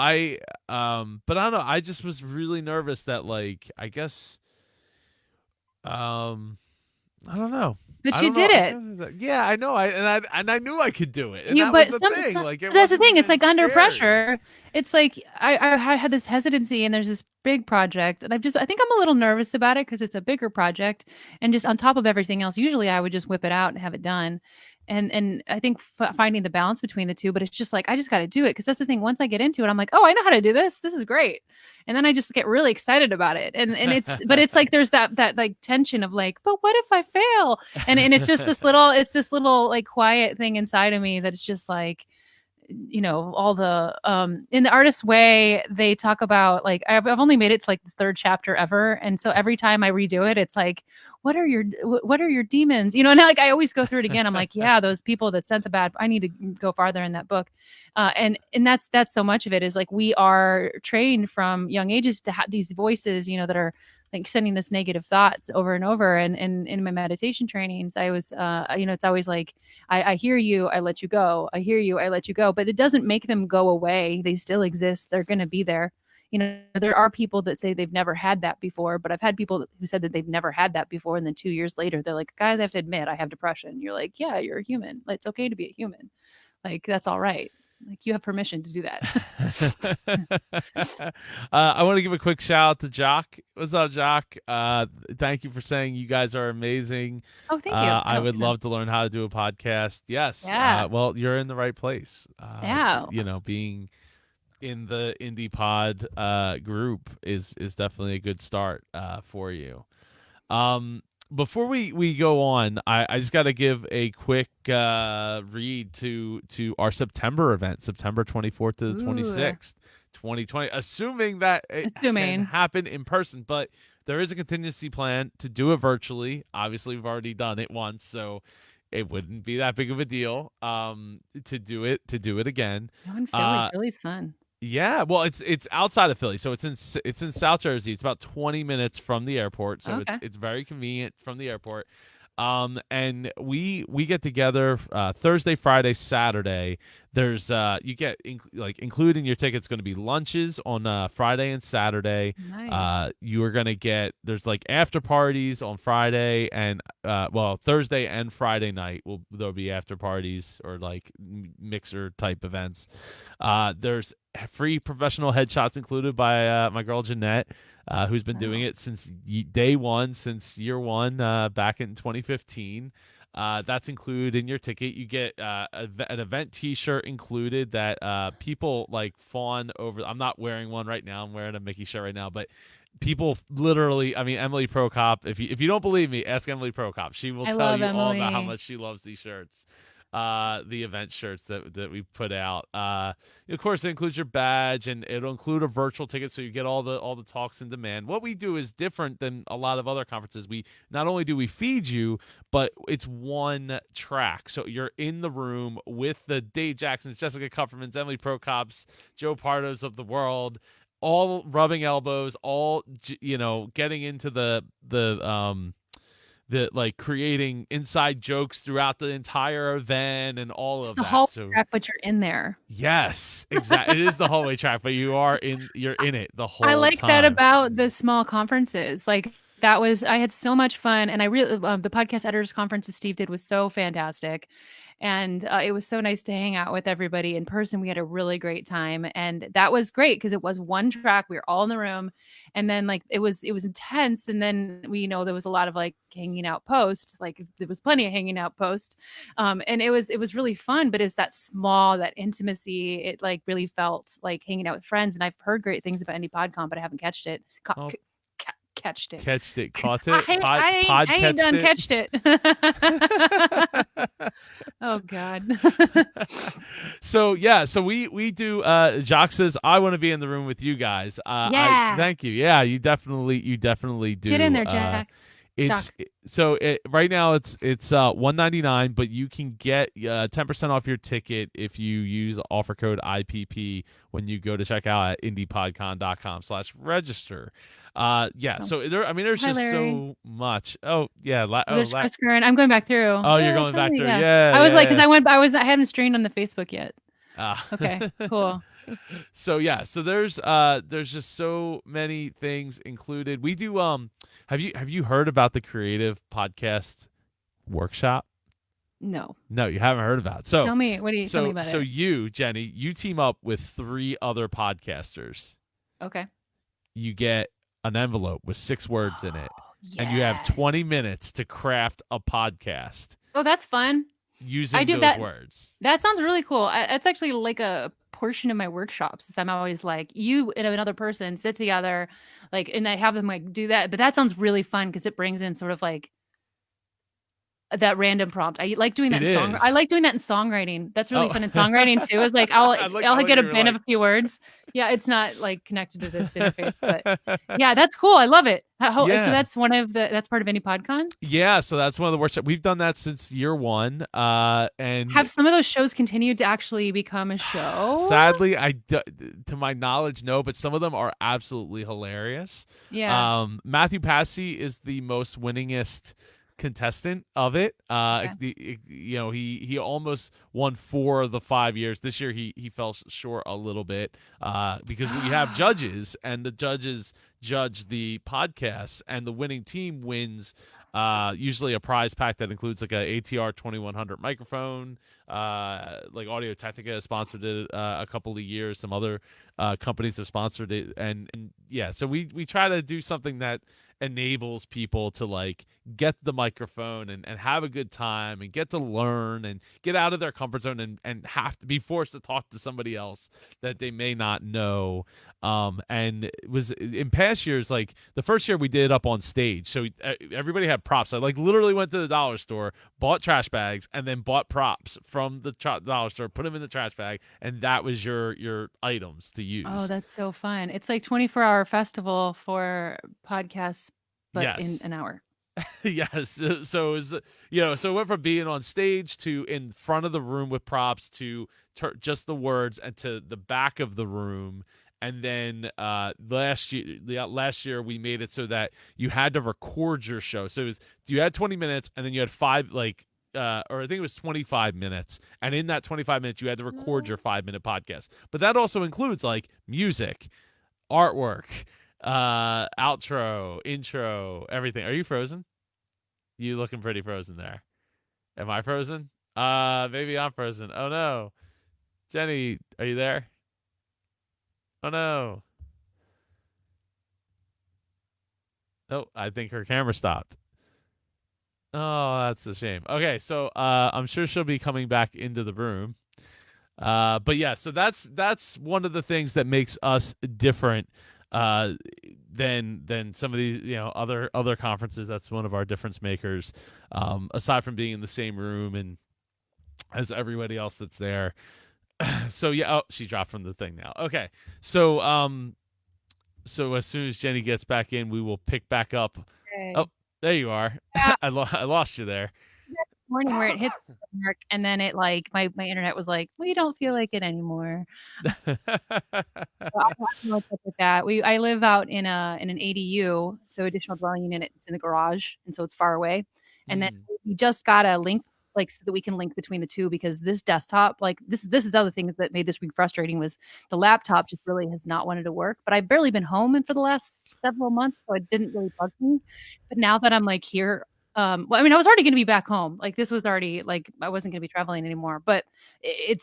but I don't know. I just was really nervous that, like, I guess um I don't know. But I you don't know. did it. Yeah, I know. I knew I could do it, and You that was but the thing. some Like, it that's the wasn't thing, it's even like under scary. pressure, it's like I had this hesitancy and there's this big project and I think I'm a little nervous about it because it's a bigger project and just on top of everything else, usually I would just whip it out and have it done. And I think finding the balance between the two, but it's just like I just got to do it because that's the thing. Once I get into it, I'm like, oh, I know how to do this. This is great, and then I just get really excited about it. And it's like there's that like tension of like, but what if I fail? And it's just this little like quiet thing inside of me that it's just like all the in the artist's way they talk about like I've only made it to like the third chapter ever, and so every time I redo it it's like what are your demons, and like I always go through it again. I'm like, yeah, those people that sent the bad, I need to go farther in that book. And that's so much of it is like we are trained from young ages to have these voices that are like sending us negative thoughts over and over. And in my meditation trainings I was it's always like I hear you, I let you go. I hear you, I let you go. But it doesn't make them go away. They still exist. They're going to be there. There are people that say they've never had that before, but I've had people who said that they've never had that before. And then 2 years later, they're like, guys, I have to admit, I have depression. You're like, yeah, you're a human. It's okay to be a human. Like, that's all right. Like, you have permission to do that. I want to give a quick shout out to Jock. What's up, Jock? Thank you for saying you guys are amazing. Oh, thank you. I I don't, would love to learn how to do a podcast. Yes. yeah. Well, you're in the right place. Yeah. Being in the indie pod group is definitely a good start for you. Um, Before we go on, I just got to give a quick read to our September event, September 24th to the Ooh. 26th, 2020. Assuming that it can Assuming. happen in person, but there is a contingency plan to do it virtually. Obviously, we've already done it once, so it wouldn't be that big of a deal to do it again. No, in Philly. Uh Philly's fun. Yeah, well, it's outside of Philly, so it's in South Jersey. It's about 20 minutes from the airport, so Okay. it's very convenient from the airport. And we get together Thursday, Friday, Saturday. There's you get like including your tickets going to be lunches on Friday and Saturday. Nice. You are going to get there's like after parties on Friday and well Thursday and Friday night will there'll be after parties or like mixer type events. There's free professional headshots included by my girl Jeanette, who's been doing Wow. it since day one, since year one, back in 2015. That's included in your ticket. You get an event T-shirt included that people like fawn over. I'm not wearing one right now. I'm wearing a Mickey shirt right now, but people literally. I mean, Emily Prokop. If you don't believe me, ask Emily Prokop. She will I tell love you all about how Emily. much she loves these shirts. The event shirts that we put out. Of course, it includes your badge, and it'll include a virtual ticket, so you get all the talks in demand. What we do is different than a lot of other conferences. We not only do we feed you, but it's one track, so you're in the room with the Dave Jacksons, Jessica Kupfermans, Emily Prokops, Joe Pardos of the world, all rubbing elbows, all getting into the like creating inside jokes throughout the entire event and all It's of the that. hallway So track, but you're in there. yes, exactly. It is the hallway track, but you're in it the I whole like that time. about the small conferences. Like that was I had so much fun, and I really the podcast editors conference that Steve did was so fantastic, and it was so nice to hang out with everybody in person. We had a really great time, and that was great because it was one track. We were all in the room, and then like it was intense, and then we there was a lot of like hanging out post. Like there was plenty of hanging out post, and it was really fun. But it's that small that intimacy. It like really felt like hanging out with friends. And I've heard great things about Indie PodCon, but I haven't catched it. Oh, Catched it. catched it, caught I it, ain't, I ain't, pod I ain't catched done it. catched it. Oh God. So yeah, so we do. Jacques says I want to be in the room with you guys. I Yeah. thank you. Yeah, you definitely Get in do. there, Jack. It's Jock. so right now it's $199, but you can get 10% off your ticket if you use offer code IPP when you go to check out at indiepodcon.com/register. Yeah, Oh. so there I mean there's Hi, just Larry. so much. Oh yeah, Oh, there's Chris Curran. I'm going back through. oh you're going back Hi, there. yeah. Yeah, I was like, yeah, because I hadn't streamed on the Facebook yet. yeah. Okay, cool. So yeah, so there's just so many things included. We do have you heard about the Creative Podcast Workshop? No. No, you haven't heard about it. So Tell me, tell me so about so it. you, Jenny, you team up with three other podcasters. Okay. You get an envelope with 6 words in it, Oh, and you have yes. 20 minutes to craft a podcast Oh, that's fun. I using do those that. words. That sounds really cool. That's actually like a portion of my workshops. I'm always like, you and another person sit together, like, and I have them like do that. But that sounds really fun because it brings in sort of like that random prompt. I like doing that It in song. I is. like doing that in songwriting. That's really Oh, fun in songwriting too. Is like I like I'll get what a you were bin of like. a few words. Yeah, it's not like connected to this interface, but yeah, that's cool. I love it. So Yeah. that's part of any PodCon. Yeah, so that's one of the workshops. We've done that since year one. And Have some of those shows continued to actually become a show? sadly, to my knowledge, no, but some of them are absolutely hilarious. Yeah. Matthew Passy is the most winningest contestant of it. Okay. It's he almost won 4 of the 5 years. This year he fell short a little bit because we have judges, and the judges judge the podcasts, and the winning team wins usually a prize pack that includes like a ATR 2100 microphone. Like Audio Technica has sponsored it a couple of years. Some other companies have sponsored it, and yeah, so we try to do something that enables people to like get the microphone and have a good time and get to learn and get out of their comfort zone and have to be forced to talk to somebody else that they may not know. And it was in past years, like the first year we did it up on stage, so everybody had props. I like literally went to the dollar store, bought trash bags, and then bought props from the dollar store, put them in the trash bag, and that was your items to Oh, use. that's so fun. It's like 24-hour festival for podcasts, but in Yes. an hour. Yes. So it was, so it went from being on stage to in front of the room with props to just the words and to the back of the room. And then last year we made it so that you had to record your show. So you had 20 minutes and then you had five or I think it was 25 minutes. And in that 25 minutes, you had to record your 5-minute podcast. But that also includes like music, artwork, outro, intro, everything. Are you frozen? You looking pretty frozen there. Am I frozen? Maybe I'm frozen. Oh no. Jeni, are you there? Oh no. Oh, I think her camera stopped. Oh, that's a shame. Okay, so I'm sure she'll be coming back into the room. But yeah, so that's one of the things that makes us different uh than some of these, other conferences. That's one of our difference makers. Aside from being in the same room and as everybody else that's there. So yeah, oh, she dropped from the thing now. Okay. So as soon as Jeni gets back in, we will pick back up. Oh, Okay. there you are. Yeah, I lost you there. morning where it hit the mark, and then it like my internet was like, we don't feel like it anymore. So I don't know what's up with that. I live out in an ADU, so additional dwelling unit. It's in the garage, and so it's far away. And then Mm. we just got a link, like so that we can link between the two because this desktop, like this is the other thing that made this week frustrating was the laptop just really has not wanted to work. But I've barely been home and for the last several months, so it didn't really bug me. But now that I'm like here, well, I mean, I was already going to be back home. Like this was already like I wasn't going to be traveling anymore. But it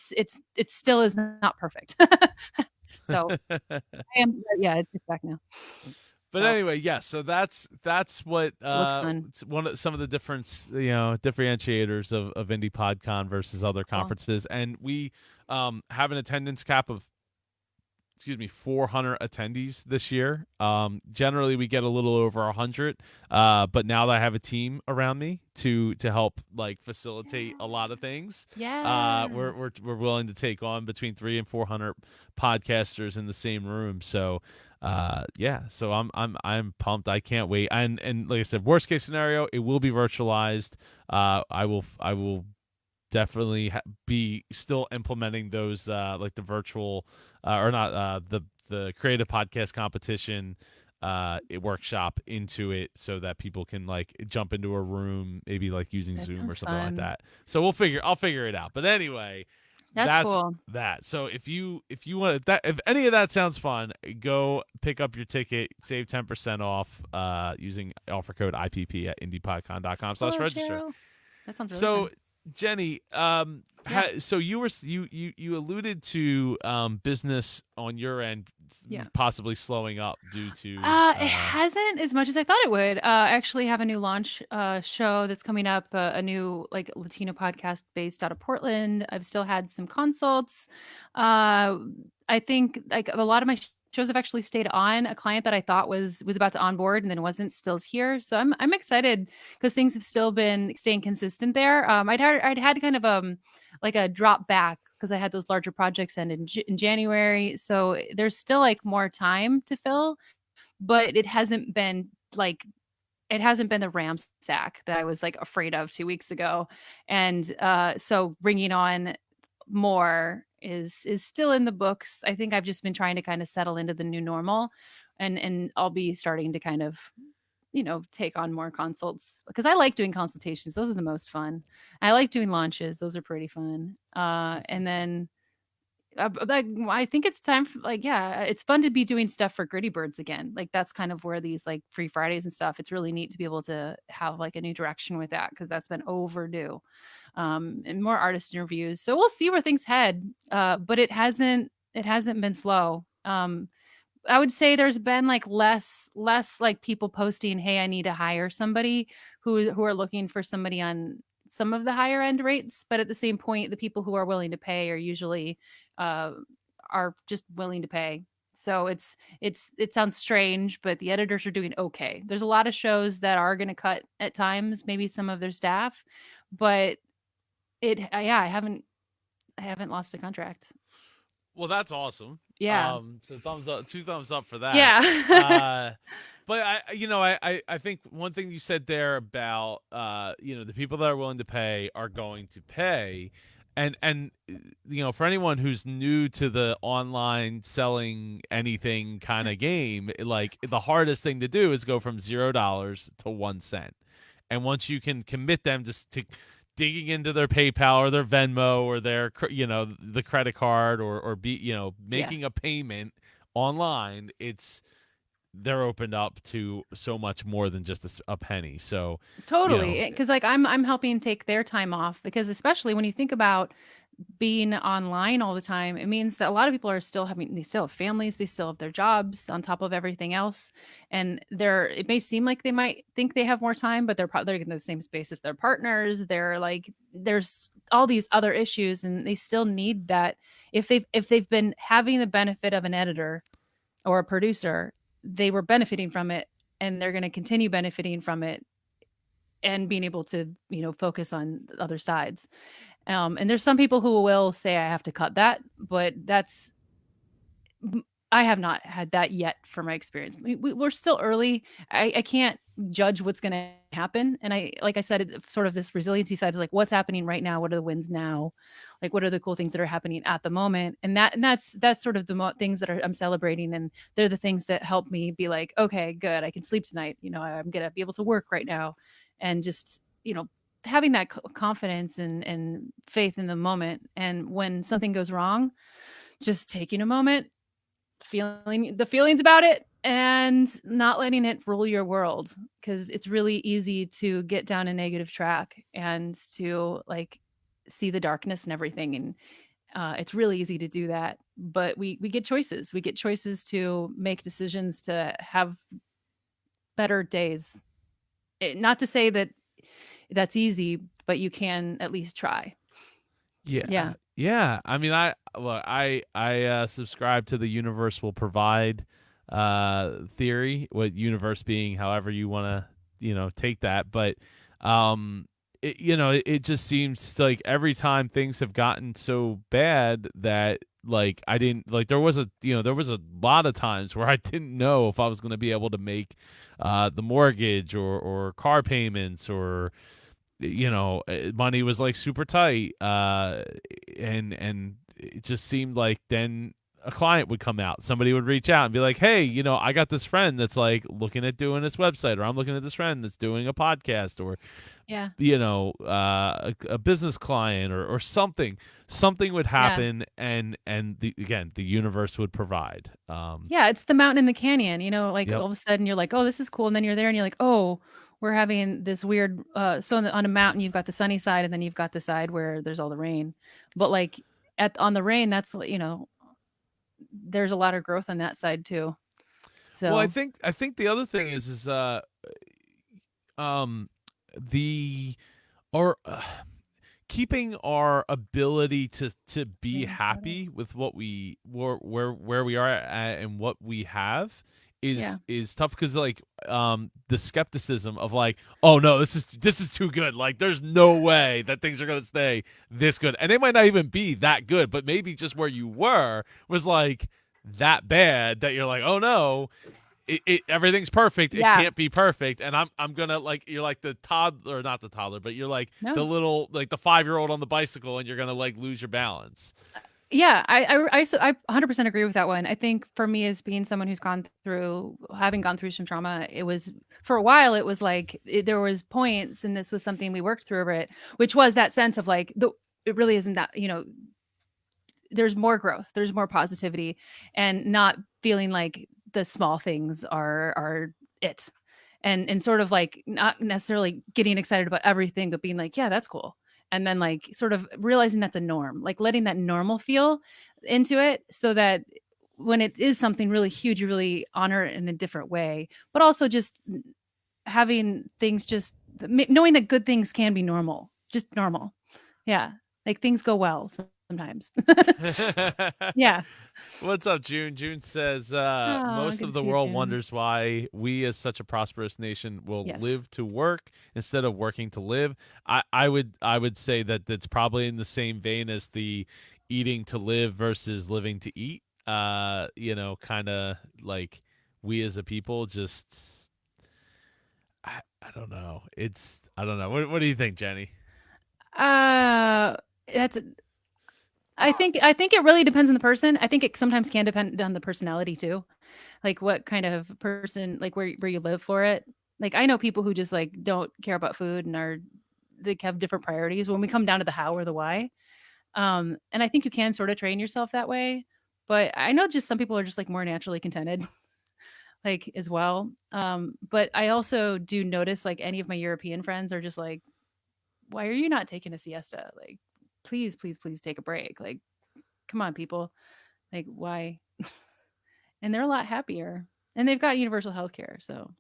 still is not perfect. So I am, yeah, it's back now. But So anyway, yeah. So that's what it looks fun. it's one of some of the differentiators of Indie PodCon versus other Cool. conferences, and we have an attendance cap of 400 attendees this year. Generally we get a little over 100, but now that I have a team around me to help like facilitate a lot of things, Yeah. we're willing to take on between 300 and 400 podcasters in the same room. So yeah, so I'm pumped. I can't wait. And like I said, worst case scenario, it will be virtualized. I will definitely be still implementing those like the virtual or not the creative podcast competition workshop into it so that people can like jump into a room, maybe like using That Zoom or sounds something like fun. that. So I'll figure it out. But anyway, That's that's cool. that. So if you want that, if any of that sounds fun, go pick up your ticket, save 10% off using offer code IPP at indiepodcon.com slash Hello, register. Cheryl. That sounds really So fun. Jeni, Yeah. so you alluded to business on your end Yeah. possibly slowing up due to It hasn't as much as I thought it would. I actually have a new launch show that's coming up, a new like Latino podcast based out of Portland. I've still had some consults. Uh, I think like a lot of my shows have actually stayed on. A client that I thought was about to onboard and then wasn't still's here. So I'm excited because things have still been staying consistent there. I'd had kind of like a drop back because I had those larger projects end in January. So there's still like more time to fill, but it hasn't been the ramsack that I was like afraid of 2 weeks ago. And so bringing on more is still in the books. I think I've just been trying to kind of settle into the new normal, and I'll be starting to kind of take on more consults because I like doing consultations. Those are the most fun. I like doing launches. Those are pretty fun. And then like I think it's time for like yeah, it's fun to be doing stuff for Gritty Birds again. Like that's kind of where these like free Fridays and stuff. It's really neat to be able to have like a new direction with that because that's been overdue. And more artist interviews. So we'll see where things head. But it hasn't been slow. I would say there's been like less like people posting, "Hey, I need to hire somebody," who are looking for somebody on some of the higher end rates, but at the same point, the people who are willing to pay are usually uh, are just willing to pay. So it sounds strange, but the editors are doing okay. There's a lot of shows that are going to cut at times, maybe some of their staff, but yeah, I haven't lost a contract. well, that's awesome. Yeah. So thumbs up, two thumbs up for that. Yeah. But I think one thing you said there about the people that are willing to pay are going to pay, and for anyone who's new to the online selling anything kind of game, like the hardest thing to do is go from $0 to 1 cent, and once you can commit them to digging into their PayPal or their Venmo or their the credit card or be Yeah. making a payment online, they're opened up to so much more than just a penny. So, you know, Totally, because like I'm helping take their time off because especially when you think about being online all the time, it means that a lot of people are still having they still have families, they still have their jobs on top of everything else. And it may seem like they might think they have more time, but they're in the same space as their partners. They're like there's all these other issues and they still need that if they've been having the benefit of an editor or a producer, they were benefiting from it and they're going to continue benefiting from it and being able to focus on other sides. And there's some people who will say I have to cut that, but I have not had that yet from my experience. We're still early. I can't judge what's going to happen. And like I said, sort of this resiliency side is like what's happening right now. What are the wins now? Like what are the cool things that are happening at the moment? And that's sort of the things that I'm celebrating. And they're the things that help me be like, okay, good. I can sleep tonight. I'm going to be able to work right now. And just, having that confidence and faith in the moment. And when something goes wrong, just taking a moment, feeling the feelings about it and not letting it rule your world, because it's really easy to get down a negative track and to like see the darkness and everything. And it's really easy to do that, but we get choices. We get choices to make decisions to have better days. Not to say that that's easy, but you can at least try. yeah, Yeah. yeah. I mean, I subscribe to the universe will provide theory. What universe being, however you want to take that, but it just seems like every time things have gotten so bad that like I didn't like there was a lot of times where I didn't know if I was going to be able to make the mortgage or car payments or money was like super tight, and it just seemed like then a client would come out, somebody would reach out and be like, hey, I got this friend that's like looking at doing this website, or I'm looking at this friend that's doing a podcast, or Yeah. a business client, or something would Yeah. happen, and the universe would provide. Yeah, it's the mountain in the canyon, like Yep. all of a sudden you're like, "Oh, this is cool." And then you're there and you're like, "Oh, we're having this weird so on a mountain you've got the sunny side and then you've got the side where there's all the rain." But like on the rain, there's a lot of growth on that side too. Well, I So, think I think the other thing is um the or keeping our ability to be happy with what where we are at and what we have yeah. is tough, because like the skepticism of like, oh no, this is too good, like there's no way that things are going to stay this good, and they might not even be that good, but maybe just where you were was like that bad that you're like, oh no, everything's perfect. It Yeah. can't be perfect, and I'm gonna, like, you're like the toddler, or not the toddler, but you're like the No. little, like the 5-year-old on the bicycle, and you're gonna like lose your balance. Yeah, I 100% agree with that one. I think for me as being someone who's having gone through some trauma, it was for a while it was like there was points and this was something we worked through over it, which was that sense of like it really isn't that, there's more growth, there's more positivity, and not feeling like the small things are it. And sort of like not necessarily getting excited about everything, but being like, yeah, that's cool. And then like sort of realizing that's a norm, like letting that normal feel into it so that when it is something really huge, you really honor it in a different way. But also just having things just knowing that good things can be normal, just normal. Yeah. Like things go well sometimes. Yeah. What's up, June? June says, Oh, most good of to the see you, world June. wonders why we, as such a prosperous nation, will Yes. live to work instead of working to live. I would say that that's probably in the same vein as the eating to live versus living to eat. Kind of like we as a people just I don't know. I don't know. What do you think, Jenny? Uh, that's I think it really depends on the person. I think it sometimes can depend on the personality too. Like what kind of person, like where you live for it. Like I know people who just like don't care about food and are they have different priorities when we come down to the how or the why. And I think you can sort of train yourself that way. But I know just some people are just like more naturally contented, like as well. But I also do notice like any of my European friends are just like, why are you not taking a siesta? Like, please, please, please take a break. Like, come on, people. Like, why? And they're a lot happier. And they've got universal health care. So,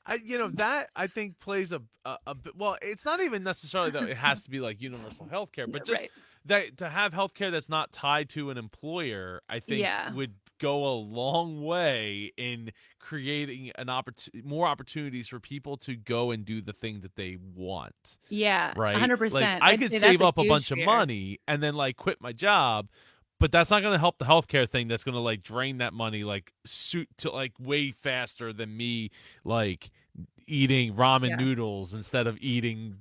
That I think plays a bit. Well, it's not even necessarily that it has to be like universal health care, but just right. that to have health care that's not tied to an employer, I think Yeah. would go a long way in creating more opportunities for people to go and do the thing that they want. Yeah. Right? Like 100%. I I'd could say that's save a up a huge bunch of fear. money and then like quit my job, but that's not going to help the healthcare thing. That's going to like drain that money like suit to like way faster than me like eating ramen Yeah. noodles instead of eating,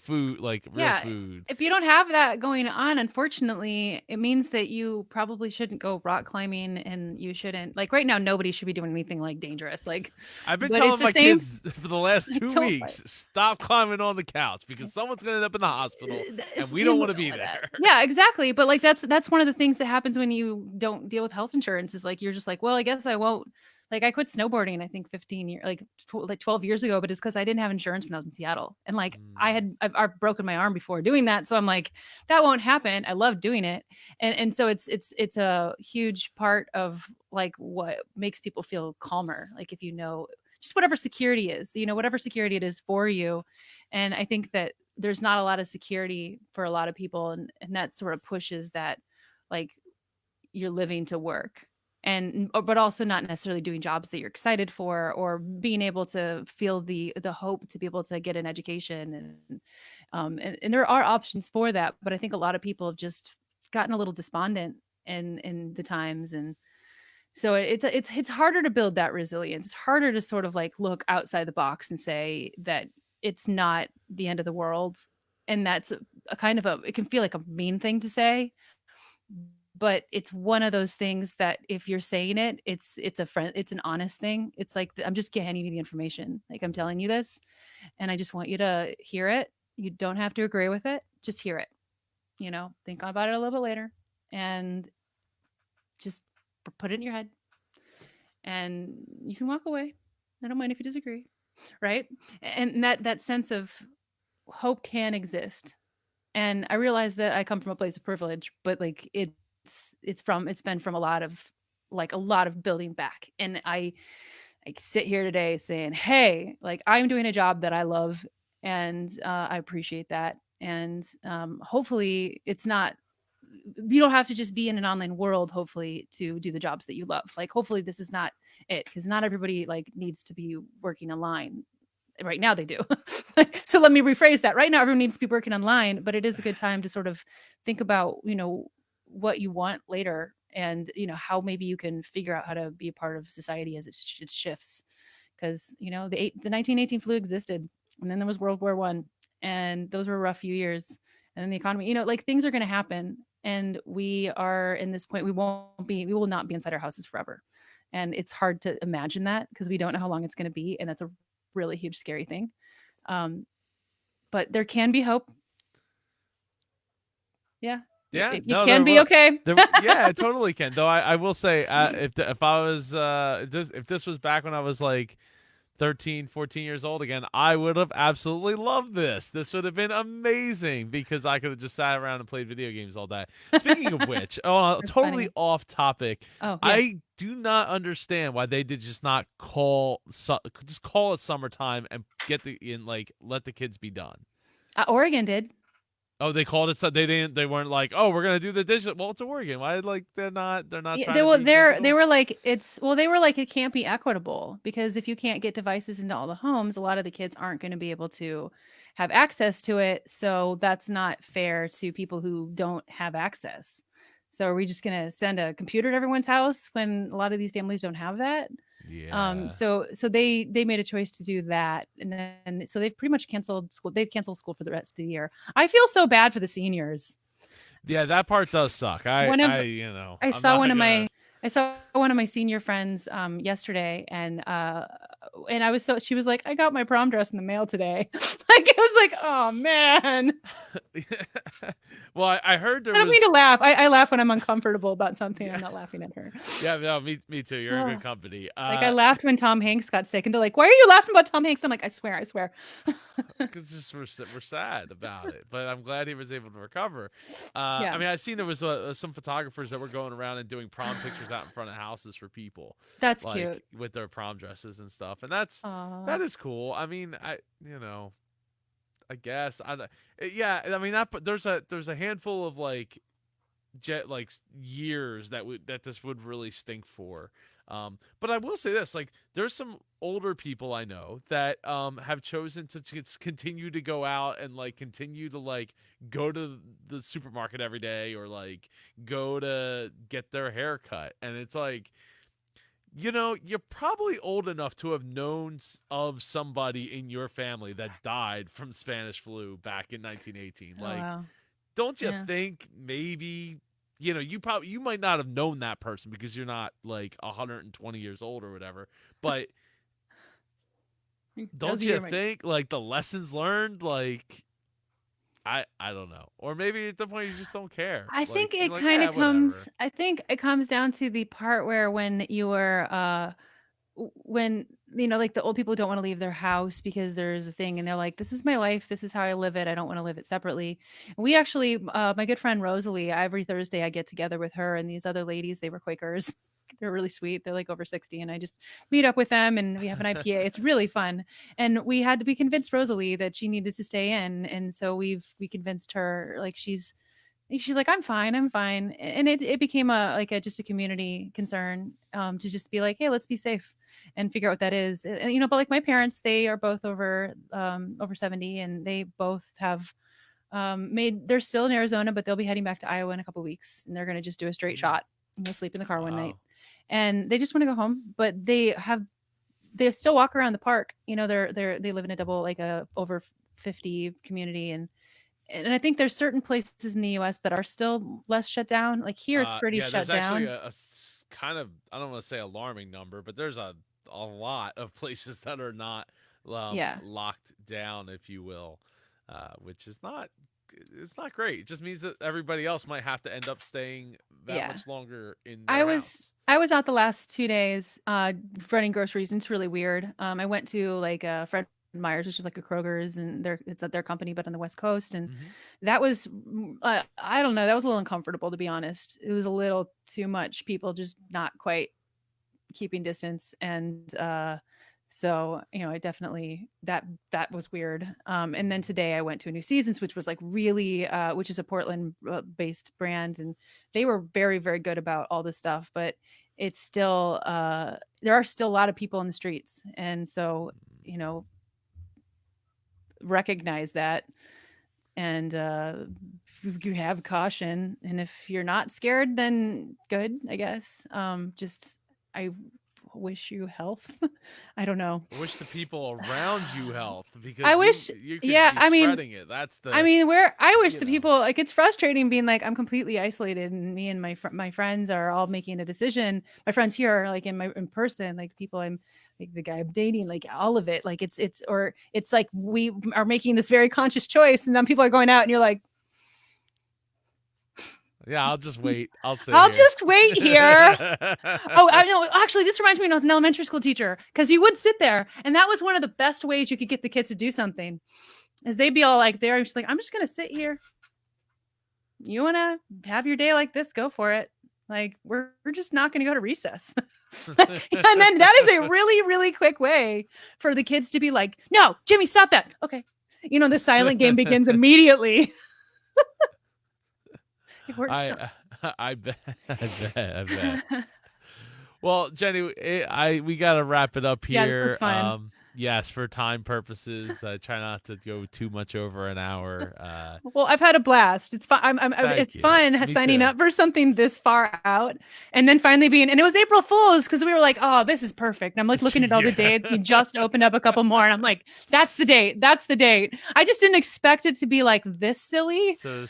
food like real Yeah. food. If you don't have that going on, unfortunately, it means that you probably shouldn't go rock climbing and you shouldn't like right now nobody should be doing anything like dangerous. Like I've been but it's telling the my same kids for the last like 2 don't fight. weeks, stop climbing on the couch because someone's going to end up in the hospital and It's we you don't know want to be that. there. Yeah, exactly. But like that's one of the things that happens when you don't deal with health insurance is like you're just like, well, I guess I won't. Like I quit snowboarding, I think 15 years, like 12 years ago, but it's because I didn't have insurance when I was in Seattle, and like Mm. I've broken my arm before doing that, so I'm like that won't happen. I love doing it, and so it's a huge part of like what makes people feel calmer. Like if you know just whatever security is, whatever security it is for you, and I think that there's not a lot of security for a lot of people and that sort of pushes that like you're living to work and but also not necessarily doing jobs that you're excited for or being able to feel the hope to be able to get an education and there are options for that, but I think a lot of people have just gotten a little despondent in the times, and so it's harder to build that resilience. It's harder to sort of like look outside the box and say that it's not the end of the world. And that's a kind of it can feel like a mean thing to say, but it's one of those things that if you're saying it, it's a friend, it's an honest thing. It's like I'm just handing you the information. Like I'm telling you this, and I just want you to hear it. You don't have to agree with it. Just hear it. Think about it a little bit later, and just put it in your head and you can walk away. I don't mind if you disagree, right? And that sense of hope can exist. And I realize that I come from a place of privilege, but like it's been from a lot of building back. And I sit here today saying, hey, like I'm doing a job that I love, and I appreciate that. And hopefully it's not you don't have to just be in an online world hopefully to do the jobs that you love. Like hopefully this is not it, because not everybody like needs to be working online. Right now they do. So let me rephrase that. Right now everyone needs to be working online, but it is a good time to sort of think about what you want later, and how maybe you can figure out how to be a part of society as it shifts. Because the 1918 flu existed, and then there was World War I, and those were a rough few years. And then the economy, like things are going to happen, and we are in this point. We will not be inside our houses forever, and it's hard to imagine that because we don't know how long it's going to be, and that's a really huge, scary thing. Um, but there can be hope. Yeah, Yeah, you no, can be okay. yeah, I totally can. Though I will say, if I was if this was back when I was like 13, 14 years old again, I would have absolutely loved this. This would have been amazing because I could have just sat around and played video games all day. Speaking of which, That's totally funny. off topic. Oh yeah. I do not understand why they did just not just call it summertime and let the kids be done. Oregon did. Oh, they called it so they didn't. They weren't like, oh, we're gonna do the digital. Well, it's Oregon. Why like they're not Yeah, trying to be they digital. were like they were like it can't be equitable because if you can't get devices into all the homes, a lot of the kids aren't going to be able to have access to it. So that's not fair to people who don't have access. So are we just going to send a computer to everyone's house when a lot of these families don't have that? Yeah. So they made a choice to do that, and then so they've pretty much canceled school. They've canceled school for the rest of the year. I feel so bad for the seniors. Yeah, that part does suck. One of I I'm saw not one of gonna. my I saw one of my senior friends yesterday, and I was so she was like, I got my prom dress in the mail today. Like it was like, oh man. Well, I heard there I don't mean to was. laugh. I laugh when I'm uncomfortable about something. I'm Yeah, not laughing at her. yeah, no, me too. You're in good Oh, company. like I laughed when Tom Hanks got sick, and they're like, "Why are you laughing about Tom Hanks?" And I'm like, I swear. Because just we're sad about it, but I'm glad he was able to recover. Yeah, I mean, I seen there was some photographers that were going around and doing prom pictures out in front of houses for people, that's like cute. with their prom dresses and stuff, and Aw. that is cool. I mean, I guess yeah. I mean there's a handful of like years that this would really stink for. But I will say this: like, there's some older people I know that have chosen to continue to go out and like continue to like go to the supermarket every day or like go to get their hair cut, and it's like. You're probably old enough to have known of somebody in your family that died from Spanish flu back in 1918. Oh Like, wow. don't you Yeah. think maybe you might not have known that person because you're not like 120 years old or whatever, but That was don't the you year my think like the lessons learned, like I don't know, or maybe at the point you just don't care, I like think you're it like, kind yeah, of comes whatever. I think it comes down to the part where when you were when like the old people don't want to leave their house because there's a thing and they're like, this is my life, this is how I live it, I don't want to live it separately. We actually my good friend Rosalie, every Thursday I get together with her and these other ladies. They were Quakers. They're really sweet. They're like over 60, and I just meet up with them and we have an IPA. It's really fun. And we convinced Rosalie that she needed to stay in, and so we convinced her. Like she's like, I'm fine. And it became just a community concern, to just be like, hey, let's be safe and figure out what that is. And, but like my parents, they are both over 70, and they both have they're still in Arizona, but they'll be heading back to Iowa in a couple weeks, and they're going to just do a straight Mm. shot and they'll sleep in the car one night. Wow. And they just want to go home, but they still walk around the park. They live in a double, like a over 50 community, and I think there's certain places in the US that are still less shut down. Like here, it's pretty Yeah, shut there's actually down. kind of, I don't want to say alarming number, but there's a lot of places that are not Yeah. locked down, if you will, which is not it's not great. It just means that everybody else might have to end up staying that Yeah. much longer in I their was house. I was out the last 2 days running groceries, and it's really weird. I went to like Fred Meyer's, which is like a Kroger's, and it's at their company, but on the West Coast, and Mm-hmm. that was I don't know, that was a little uncomfortable, to be honest. It was a little too much people just not quite keeping distance, and so I definitely that was weird. And then today I went to a New Seasons, which was like really which is a Portland based brand, and they were very very good about all this stuff, but it's still there are still a lot of people in the streets, and so you know recognize that, and you have caution, and if you're not scared, then good, I guess. Just I wish you health. I don't know. I wish the people around you health I because wish, you could yeah. be spreading it. That's I the mean, where I wish you the know. people, like, it's frustrating being like I'm completely isolated, and me and my friends are all making a decision. My friends here are like in person, like the people I'm like the guy I'm dating, like all of it, like it's like we are making this very conscious choice, and then people are going out, and you're like, Yeah, I'll just wait. I'll sit I'll here. just wait here. Oh, I know. Actually, this reminds me of an elementary school teacher, because you would sit there, and that was one of the best ways you could get the kids to do something. Is they'd be all like, they're just like, I'm just gonna sit here. You wanna have your day like this? Go for it. Like we're just not gonna go to recess. And then that is a really really quick way for the kids to be like, no, Jimmy, stop that. Okay, the silent game begins immediately. It works. I bet. I bet. Well, Jenny, we got to wrap it up Yeah, this was here. fun. Yes, for time purposes, I try not to go too much over an hour. Well, I've had a blast. It's fun. Thank It's you. fun Me signing too. up for something this far out, and then finally being. And it was April Fools because we were like, "Oh, this is perfect." And I'm like looking at all the Yeah. dates. We just opened up a couple more, and I'm like, "That's the date. That's the date." I just didn't expect it to be like this silly. So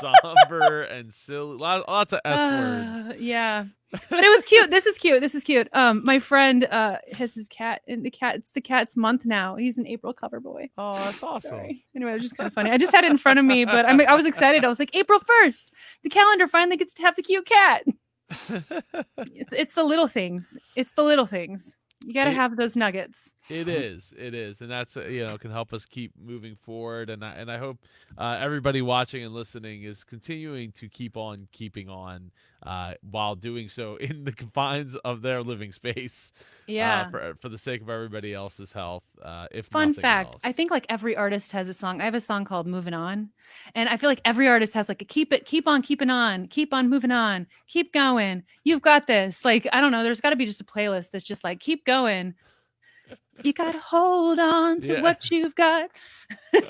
somber and silly, lots of S words. Yeah. But it was cute. This is cute. This is cute. My friend has his cat, and it's the cat's month now. He's an April cover boy. Oh, that's awesome. Sorry. Anyway, it was just kind of funny. I just had it in front of me, but I was excited. I was like, April 1st, the calendar finally gets to have the cute cat. It's the little things. It's the little things. You got to have those nuggets. It is, and that's can help us keep moving forward. And I hope everybody watching and listening is continuing to keep on keeping on while doing so in the confines of their living space. Yeah. For the sake of everybody else's health. If Fun nothing fact, else. I think like every artist has a song. I have a song called Moving On. And I feel like every artist has like a keep on keeping on, keep on moving on, keep going. You've got this. Like, I don't know, there's got to be just a playlist that's just like keep going. You got to hold on to what you've got. So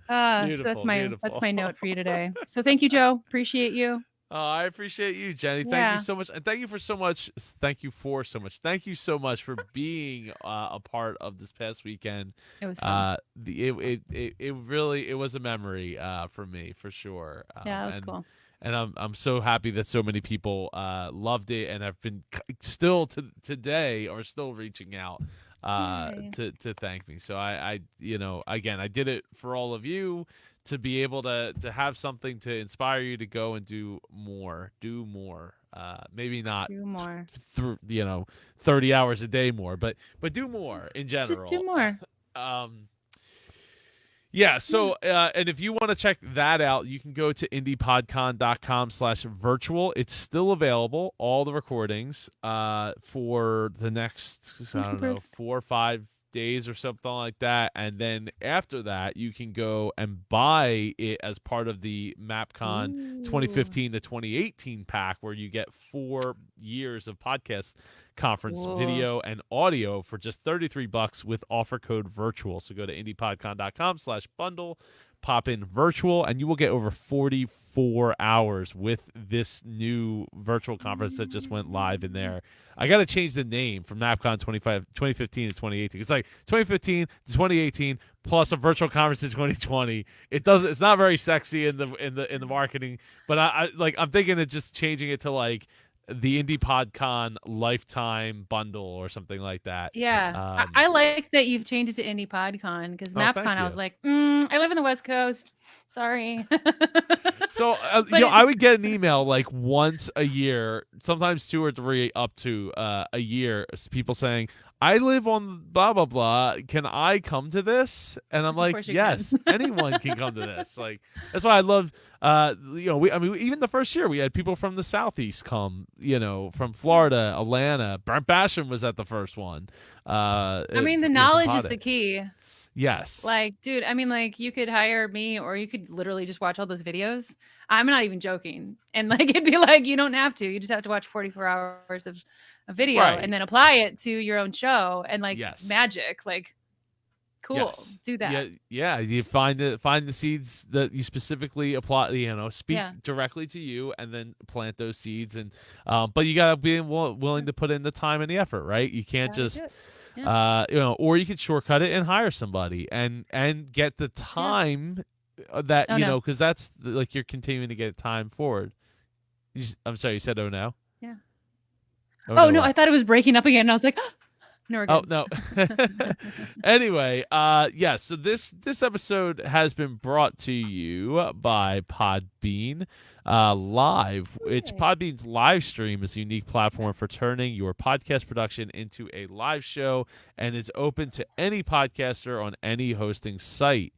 that's my note for you today. So thank you, Joe. Appreciate you. Oh, I appreciate you, Jenny. Yeah. Thank you so much, and thank you for so much. Thank you for so much. Thank you so much for being a part of this past weekend. It was fun. It really was a memory for me for sure. Yeah, that was cool. And I'm so happy that so many people loved it and have been still to today are still reaching out to thank me. So I again, I did it for all of you to be able to have something to inspire you to go and do more. Maybe not do more. 30 hours a day more, but do more in general. Just do more. Yeah, so and if you want to check that out, you can go to indiepodcon.com/virtual. It's still available, all the recordings for the next, I don't know, 4 or 5 days or something like that. And then after that, you can go and buy it as part of the MapCon 2015 to 2018 pack, where you get 4 years of podcast conference video and audio for just $33 with offer code virtual. So go to indiepodcon.com/bundle, pop in virtual, and you will get over 44 hours with this new virtual conference that just went live in there. I got to change the name from MapCon 2015 to 2018. It's like 2015 to 2018 plus a virtual conference in 2020. It's not very sexy in the marketing, but I'm thinking of just changing it to like the Indie PodCon lifetime bundle or something like that. Yeah. I like that you've changed it to Indie PodCon, because MapCon, I was like, I live in the West Coast. Sorry. So, I would get an email like once a year, sometimes 2 or 3 up to a year, people saying, I live on blah, blah, blah. Can I come to this? And I'm like, yes, anyone can come to this. Like, that's why I love, even the first year we had people from the Southeast come, from Florida, Atlanta. Brent Basham was at the first one. The knowledge is the key. Yes. Like, dude, you could hire me, or you could literally just watch all those videos. I'm not even joking. And like, it'd be like, you don't have to. You just have to watch 44 hours of a video and then apply it to your own show, and like magic. Like, cool. Do that. Yeah. You find the seeds that you specifically apply, speak directly to you, and then plant those seeds. And but you gotta be willing to put in the time and the effort, right? You can't just or you could shortcut it and hire somebody and get the time that because that's like you're continuing to get time forward. I'm sorry, you said no? Yeah. Oh no, I thought it was breaking up again. And I was like, no, we're good. Oh no. Anyway, so this episode has been brought to you by Podbean Live, which Podbean's live stream is a unique platform for turning your podcast production into a live show, and is open to any podcaster on any hosting site.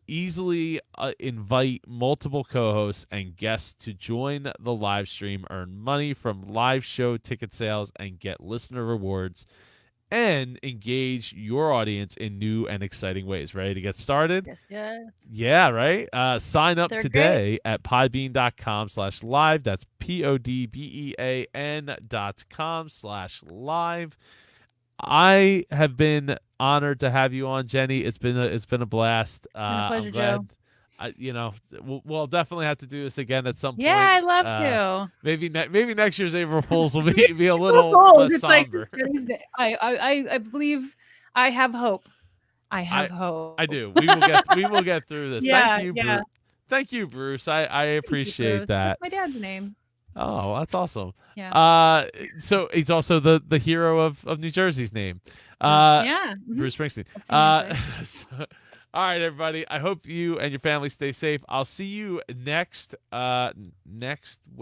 Easily invite multiple co-hosts and guests to join the live stream, earn money from live show ticket sales, and get listener rewards, and engage your audience in new and exciting ways. Ready to get started? Yes. Yeah, right? Sign up today at podbean.com/live. That's PODBEAN.com/live. I have been honored to have you on, Jenny. It's been a blast. Been a I'm pleasure, Joe. glad. We'll definitely have to do this again at some Yeah, point. I'd love to. Maybe next year's April Fools will be a April little Fools. less It's like somber. this Jenny's Day. I believe I have hope. I I have I hope. do. We will get through this. Thank Yeah, you, yeah. Bruce. Thank you, Bruce. I Thank you, appreciate Bruce. That's that. my dad's name. Oh, that's awesome. Yeah. So he's also the hero of New Jersey's name. Bruce. Yeah. Bruce Springsteen. I've seen him play. So, all right, everybody. I hope you and your family stay safe. I'll see you next Wednesday.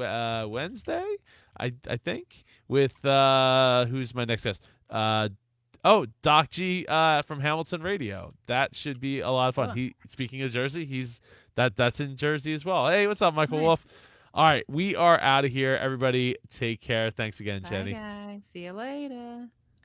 I think with who's my next guest? Doc G from Hamilton Radio. That should be a lot of fun. Cool. He speaking of Jersey, that's in Jersey as well. Hey, what's up, Michael Nice. Wolf? All right, we are out of here. Everybody, take care. Thanks again, Bye, Jenny. guys. See you later.